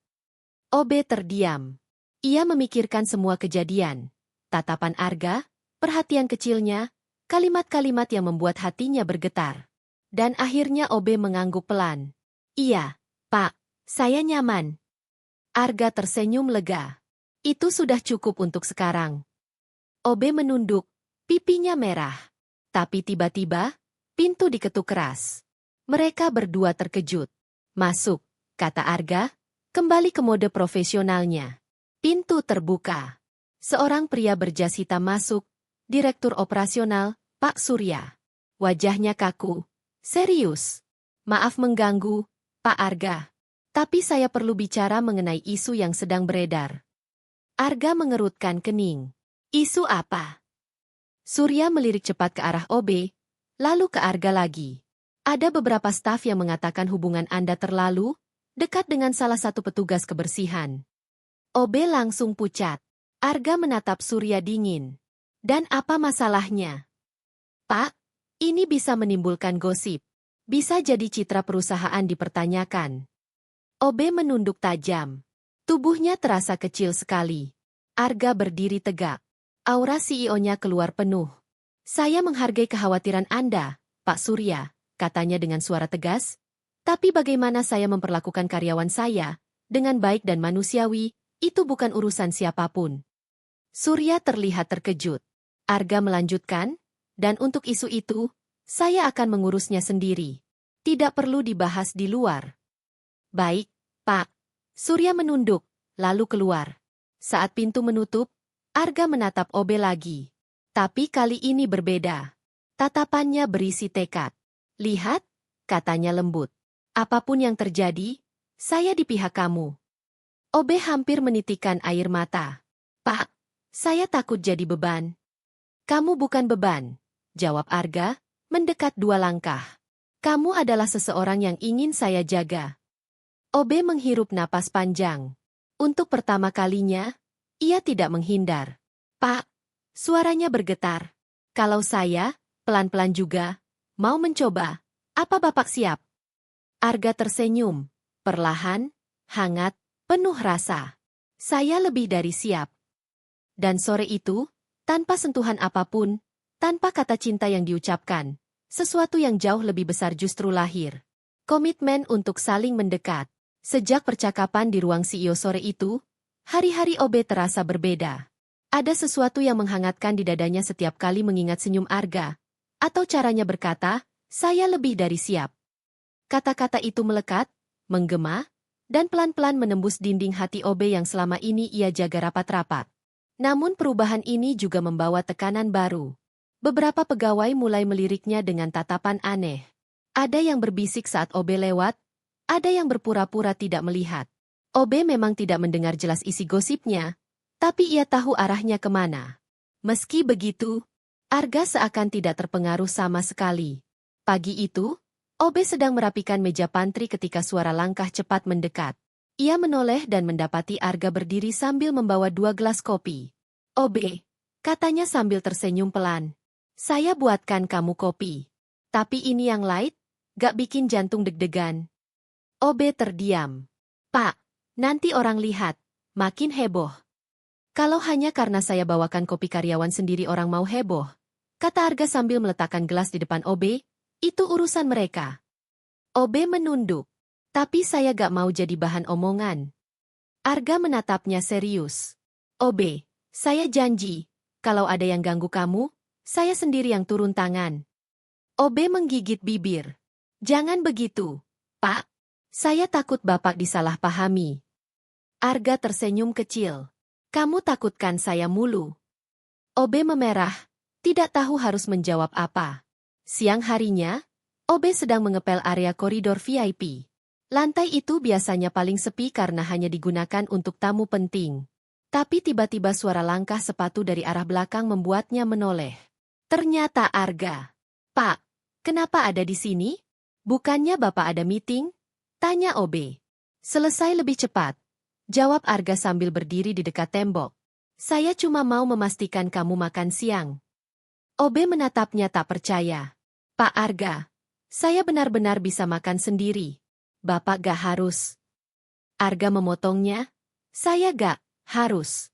OB terdiam. Ia memikirkan semua kejadian. Tatapan Arga, perhatian kecilnya, kalimat-kalimat yang membuat hatinya bergetar. Dan akhirnya OB mengangguk pelan. Iya, Pak, saya nyaman. Arga tersenyum lega. Itu sudah cukup untuk sekarang. OB menunduk, pipinya merah. Tapi tiba-tiba, pintu diketuk keras. Mereka berdua terkejut. Masuk, kata Arga, kembali ke mode profesionalnya. Pintu terbuka. Seorang pria berjas hitam masuk, Direktur Operasional, Pak Surya. Wajahnya kaku. Serius. Maaf mengganggu, Pak Arga. Tapi saya perlu bicara mengenai isu yang sedang beredar. Arga mengerutkan kening. Isu apa? Surya melirik cepat ke arah OB, lalu ke Arga lagi. Ada beberapa staf yang mengatakan hubungan Anda terlalu dekat dengan salah satu petugas kebersihan. OB langsung pucat. Arga menatap Surya dingin. Dan apa masalahnya? Pak, ini bisa menimbulkan gosip. Bisa jadi citra perusahaan dipertanyakan. OB menunduk tajam. Tubuhnya terasa kecil sekali. Arga berdiri tegak. Aura CEO-nya keluar penuh. Saya menghargai kekhawatiran Anda, Pak Surya, katanya dengan suara tegas. Tapi bagaimana saya memperlakukan karyawan saya, dengan baik dan manusiawi, itu bukan urusan siapapun. Surya terlihat terkejut. Arga melanjutkan, dan untuk isu itu, saya akan mengurusnya sendiri. Tidak perlu dibahas di luar. Baik, Pak. Surya menunduk, lalu keluar. Saat pintu menutup, Arga menatap OB lagi. Tapi kali ini berbeda. Tatapannya berisi tekad. Lihat, katanya lembut. Apapun yang terjadi, saya di pihak kamu. OB hampir menitikkan air mata. Pak, saya takut jadi beban. Kamu bukan beban, jawab Arga, mendekat 2 langkah. Kamu adalah seseorang yang ingin saya jaga. OB menghirup napas panjang. Untuk pertama kalinya, ia tidak menghindar. Pak, suaranya bergetar. Kalau saya, pelan-pelan juga, mau mencoba, apa Bapak siap? Arga tersenyum, perlahan, hangat, penuh rasa. Saya lebih dari siap. Dan sore itu, tanpa sentuhan apapun, tanpa kata cinta yang diucapkan, sesuatu yang jauh lebih besar justru lahir. Komitmen untuk saling mendekat. Sejak percakapan di ruang CEO sore itu, hari-hari OB terasa berbeda. Ada sesuatu yang menghangatkan di dadanya setiap kali mengingat senyum Arga, atau caranya berkata, saya lebih dari siap. Kata-kata itu melekat, menggema, dan pelan-pelan menembus dinding hati OB yang selama ini ia jaga rapat-rapat. Namun perubahan ini juga membawa tekanan baru. Beberapa pegawai mulai meliriknya dengan tatapan aneh. Ada yang berbisik saat OB lewat, ada yang berpura-pura tidak melihat. OB memang tidak mendengar jelas isi gosipnya, tapi ia tahu arahnya kemana. Meski begitu, Arga seakan tidak terpengaruh sama sekali. Pagi itu, OB sedang merapikan meja pantry ketika suara langkah cepat mendekat. Ia menoleh dan mendapati Arga berdiri sambil membawa 2 gelas kopi. OB, katanya sambil tersenyum pelan. Saya buatkan kamu kopi. Tapi ini yang light, gak bikin jantung deg-degan. OB terdiam. Pak, nanti orang lihat, makin heboh. Kalau hanya karena saya bawakan kopi karyawan sendiri orang mau heboh, kata Arga sambil meletakkan gelas di depan OB, itu urusan mereka. OB menunduk. Tapi saya gak mau jadi bahan omongan. Arga menatapnya serius. OB, saya janji, kalau ada yang ganggu kamu, saya sendiri yang turun tangan. OB menggigit bibir. Jangan begitu, Pak. Saya takut Bapak disalahpahami. Arga tersenyum kecil. Kamu takutkan saya mulu. OB memerah, tidak tahu harus menjawab apa. Siang harinya, OB sedang mengepel area koridor VIP. Lantai itu biasanya paling sepi karena hanya digunakan untuk tamu penting. Tapi tiba-tiba suara langkah sepatu dari arah belakang membuatnya menoleh. Ternyata Arga. Pak, kenapa ada di sini? Bukannya Bapak ada meeting? Tanya OB. Selesai lebih cepat. Jawab Arga sambil berdiri di dekat tembok. Saya cuma mau memastikan kamu makan siang. OB menatapnya tak percaya. Pak Arga, saya benar-benar bisa makan sendiri. Bapak gak harus. Arga memotongnya. Saya gak harus.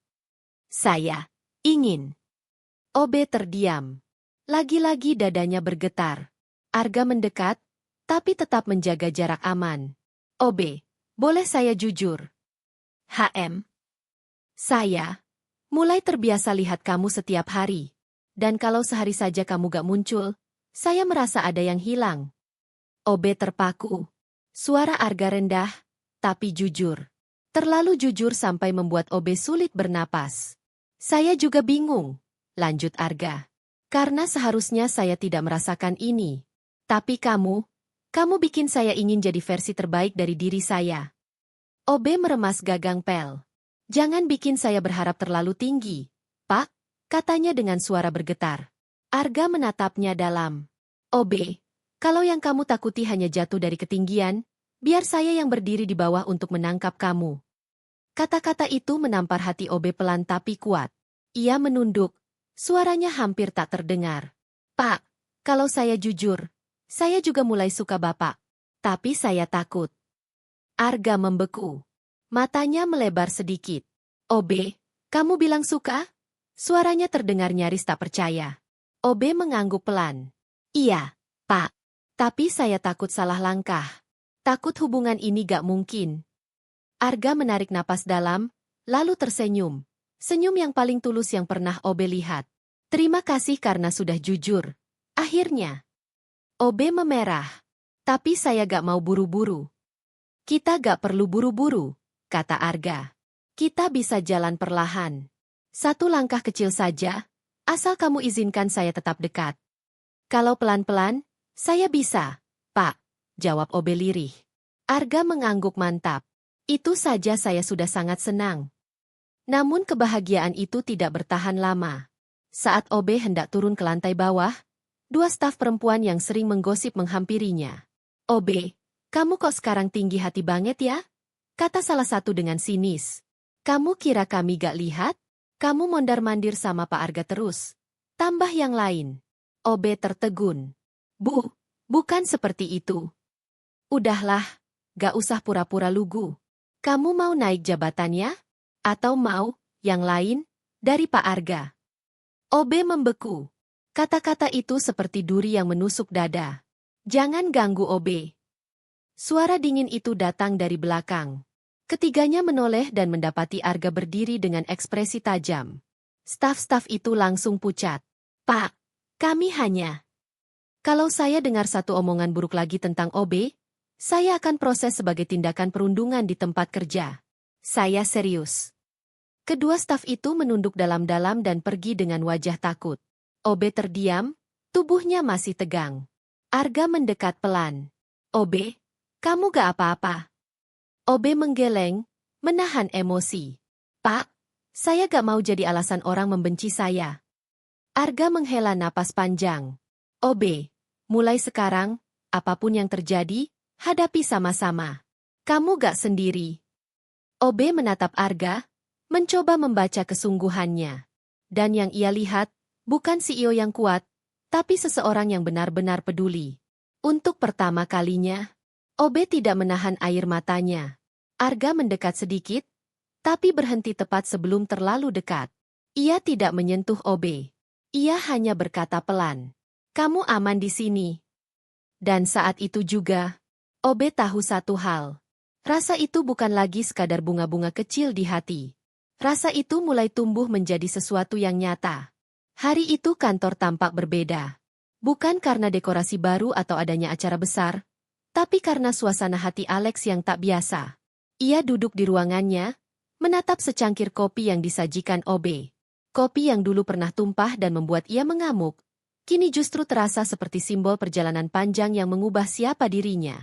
Saya ingin. OB terdiam. Lagi-lagi dadanya bergetar. Arga mendekat, tapi tetap menjaga jarak aman. OB, boleh saya jujur? Saya mulai terbiasa lihat kamu setiap hari. Dan kalau sehari saja kamu gak muncul, saya merasa ada yang hilang. OB terpaku. Suara Arga rendah, tapi jujur. Terlalu jujur sampai membuat OB sulit bernapas. Saya juga bingung, lanjut Arga. Karena seharusnya saya tidak merasakan ini. Tapi kamu bikin saya ingin jadi versi terbaik dari diri saya. OB meremas gagang pel. Jangan bikin saya berharap terlalu tinggi, Pak, katanya dengan suara bergetar. Arga menatapnya dalam. OB, kalau yang kamu takuti hanya jatuh dari ketinggian, biar saya yang berdiri di bawah untuk menangkap kamu. Kata-kata itu menampar hati OB pelan tapi kuat. Ia menunduk, suaranya hampir tak terdengar. Pak, kalau saya jujur, saya juga mulai suka Bapak. Tapi saya takut. Arga membeku. Matanya melebar sedikit. OB, kamu bilang suka? Suaranya terdengar nyaris tak percaya. OB mengangguk pelan. Iya, Pak. Tapi saya takut salah langkah. Takut hubungan ini gak mungkin. Arga menarik napas dalam, lalu tersenyum. Senyum yang paling tulus yang pernah OB lihat. Terima kasih karena sudah jujur. Akhirnya. OB memerah. Tapi saya gak mau buru-buru. Kita gak perlu buru-buru, kata Arga. Kita bisa jalan perlahan. 1 langkah kecil saja, asal kamu izinkan saya tetap dekat. Kalau pelan-pelan, saya bisa, Pak, jawab OB lirih. Arga mengangguk mantap. Itu saja saya sudah sangat senang. Namun kebahagiaan itu tidak bertahan lama. Saat OB hendak turun ke lantai bawah, 2 staf perempuan yang sering menggosip menghampirinya. OB, kamu kok sekarang tinggi hati banget ya? Kata salah satu dengan sinis. Kamu kira kami gak lihat? Kamu mondar-mandir sama Pak Arga terus. Tambah yang lain. OB tertegun. Bu, bukan seperti itu. Udahlah, gak usah pura-pura lugu. Kamu mau naik jabatannya? Atau mau, yang lain, dari Pak Arga? OB membeku. Kata-kata itu seperti duri yang menusuk dada. Jangan ganggu OB. Suara dingin itu datang dari belakang. Ketiganya menoleh dan mendapati Arga berdiri dengan ekspresi tajam. Staf-staf itu langsung pucat. Pak, kami hanya... Kalau saya dengar satu omongan buruk lagi tentang OB, saya akan proses sebagai tindakan perundungan di tempat kerja. Saya serius. Kedua staf itu menunduk dalam-dalam dan pergi dengan wajah takut. OB terdiam, tubuhnya masih tegang. Arga mendekat pelan. OB, kamu gak apa-apa. OB menggeleng, menahan emosi. Pak, saya gak mau jadi alasan orang membenci saya. Arga menghela napas panjang. OB, mulai sekarang, apapun yang terjadi, hadapi sama-sama. Kamu gak sendiri. OB menatap Arga, mencoba membaca kesungguhannya. Dan yang ia lihat, bukan CEO yang kuat, tapi seseorang yang benar-benar peduli. Untuk pertama kalinya, OB tidak menahan air matanya. Arga mendekat sedikit, tapi berhenti tepat sebelum terlalu dekat. Ia tidak menyentuh OB. Ia hanya berkata pelan, "Kamu aman di sini." Dan saat itu juga, OB tahu satu hal. Rasa itu bukan lagi sekadar bunga-bunga kecil di hati. Rasa itu mulai tumbuh menjadi sesuatu yang nyata. Hari itu kantor tampak berbeda. Bukan karena dekorasi baru atau adanya acara besar, tapi karena suasana hati Alex yang tak biasa. Ia duduk di ruangannya, menatap secangkir kopi yang disajikan OB. Kopi yang dulu pernah tumpah dan membuat ia mengamuk, kini justru terasa seperti simbol perjalanan panjang yang mengubah siapa dirinya.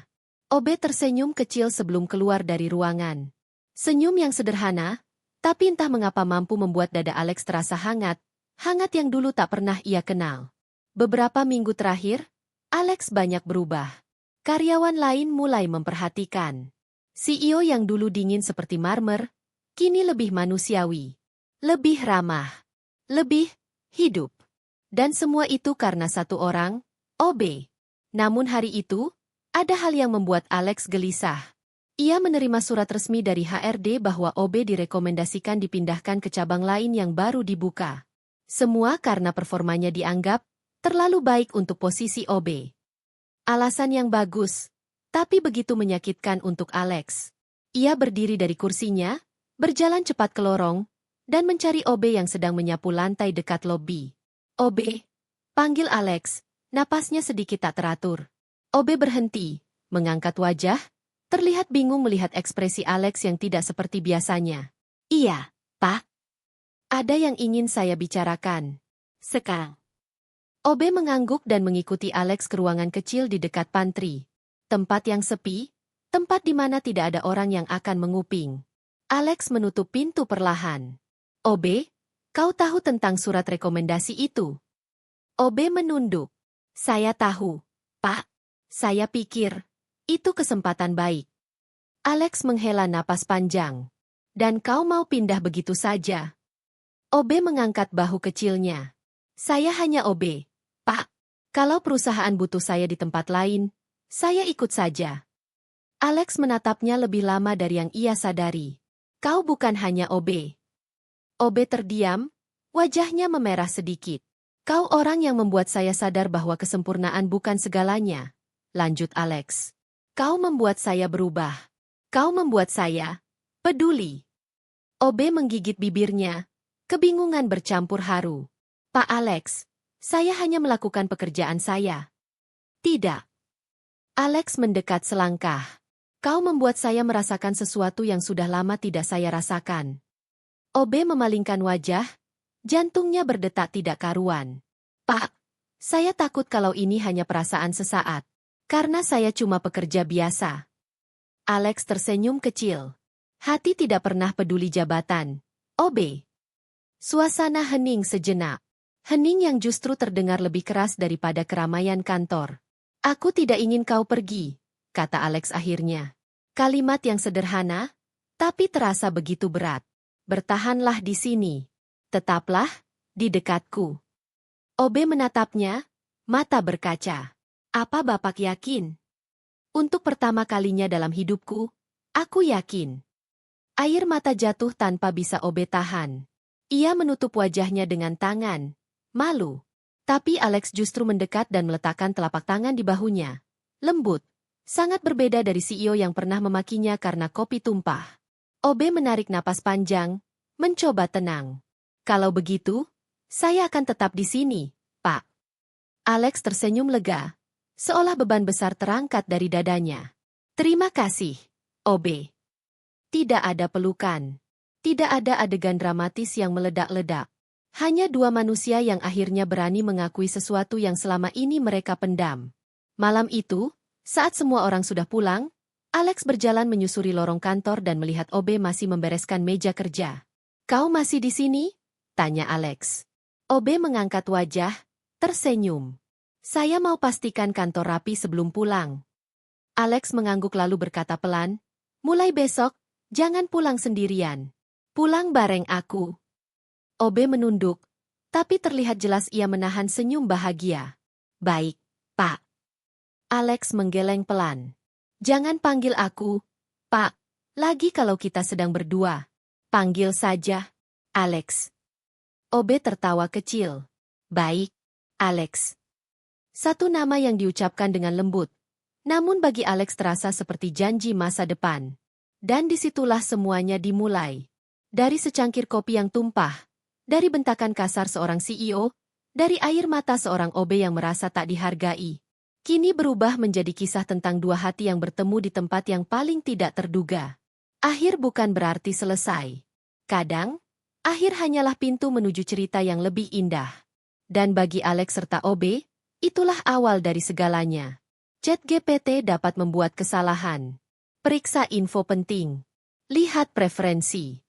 OB tersenyum kecil sebelum keluar dari ruangan. Senyum yang sederhana, tapi entah mengapa mampu membuat dada Alex terasa hangat, hangat yang dulu tak pernah ia kenal. Beberapa minggu terakhir, Alex banyak berubah. Karyawan lain mulai memperhatikan. CEO yang dulu dingin seperti marmer, kini lebih manusiawi, lebih ramah, lebih hidup. Dan semua itu karena satu orang, OB. Namun hari itu, ada hal yang membuat Alex gelisah. Ia menerima surat resmi dari HRD bahwa OB direkomendasikan dipindahkan ke cabang lain yang baru dibuka. Semua karena performanya dianggap terlalu baik untuk posisi OB. Alasan yang bagus, tapi begitu menyakitkan untuk Alex. Ia berdiri dari kursinya, berjalan cepat ke lorong, dan mencari OB yang sedang menyapu lantai dekat lobi. OB, panggil Alex, napasnya sedikit tak teratur. OB berhenti, mengangkat wajah, terlihat bingung melihat ekspresi Alex yang tidak seperti biasanya. Iya, Pak. Ada yang ingin saya bicarakan. Sekarang. OB mengangguk dan mengikuti Alex ke ruangan kecil di dekat pantry. Tempat yang sepi, tempat di mana tidak ada orang yang akan menguping. Alex menutup pintu perlahan. OB, kau tahu tentang surat rekomendasi itu? OB menunduk. Saya tahu, Pak. Saya pikir, itu kesempatan baik. Alex menghela napas panjang. Dan kau mau pindah begitu saja? OB mengangkat bahu kecilnya. Saya hanya OB, Pak. Kalau perusahaan butuh saya di tempat lain, saya ikut saja. Alex menatapnya lebih lama dari yang ia sadari. Kau bukan hanya OB. OB terdiam, wajahnya memerah sedikit. Kau orang yang membuat saya sadar bahwa kesempurnaan bukan segalanya, lanjut Alex. Kau membuat saya berubah. Kau membuat saya peduli. OB menggigit bibirnya, kebingungan bercampur haru. Pak Alex, saya hanya melakukan pekerjaan saya. Tidak. Alex mendekat selangkah. Kau membuat saya merasakan sesuatu yang sudah lama tidak saya rasakan. OB memalingkan wajah, jantungnya berdetak tidak karuan. Pak, saya takut kalau ini hanya perasaan sesaat. Karena saya cuma pekerja biasa. Alex tersenyum kecil. Hati tidak pernah peduli jabatan. OB. Suasana hening sejenak. Hening yang justru terdengar lebih keras daripada keramaian kantor. Aku tidak ingin kau pergi, kata Alex akhirnya. Kalimat yang sederhana, tapi terasa begitu berat. Bertahanlah di sini. Tetaplah di dekatku. OB menatapnya, mata berkaca. Apa Bapak yakin? Untuk pertama kalinya dalam hidupku, aku yakin. Air mata jatuh tanpa bisa Obe tahan. Ia menutup wajahnya dengan tangan. Malu. Tapi Alex justru mendekat dan meletakkan telapak tangan di bahunya. Lembut. Sangat berbeda dari CEO yang pernah memakinya karena kopi tumpah. Obe menarik napas panjang, mencoba tenang. Kalau begitu, saya akan tetap di sini, Pak. Alex tersenyum lega, seolah beban besar terangkat dari dadanya. Terima kasih, Obe. Tidak ada pelukan. Tidak ada adegan dramatis yang meledak-ledak. Hanya dua manusia yang akhirnya berani mengakui sesuatu yang selama ini mereka pendam. Malam itu, saat semua orang sudah pulang, Alex berjalan menyusuri lorong kantor dan melihat Obe masih membereskan meja kerja. "Kau masih di sini?" tanya Alex. Obe mengangkat wajah, tersenyum. "Saya mau pastikan kantor rapi sebelum pulang." Alex mengangguk lalu berkata pelan, "Mulai besok, jangan pulang sendirian. Pulang bareng aku." Obe menunduk, tapi terlihat jelas ia menahan senyum bahagia. "Baik, Pak." Alex menggeleng pelan. "Jangan panggil aku, Pak. Lagi kalau kita sedang berdua. Panggil saja Alex." Obe tertawa kecil. "Baik, Alex." Satu nama yang diucapkan dengan lembut. Namun bagi Alex terasa seperti janji masa depan. Dan disitulah semuanya dimulai. Dari secangkir kopi yang tumpah, dari bentakan kasar seorang CEO, dari air mata seorang Obe yang merasa tak dihargai. Kini berubah menjadi kisah tentang dua hati yang bertemu di tempat yang paling tidak terduga. Akhir bukan berarti selesai. Kadang, akhir hanyalah pintu menuju cerita yang lebih indah. Dan bagi Alex serta Obe, itulah awal dari segalanya. ChatGPT dapat membuat kesalahan. Periksa info penting. Lihat preferensi.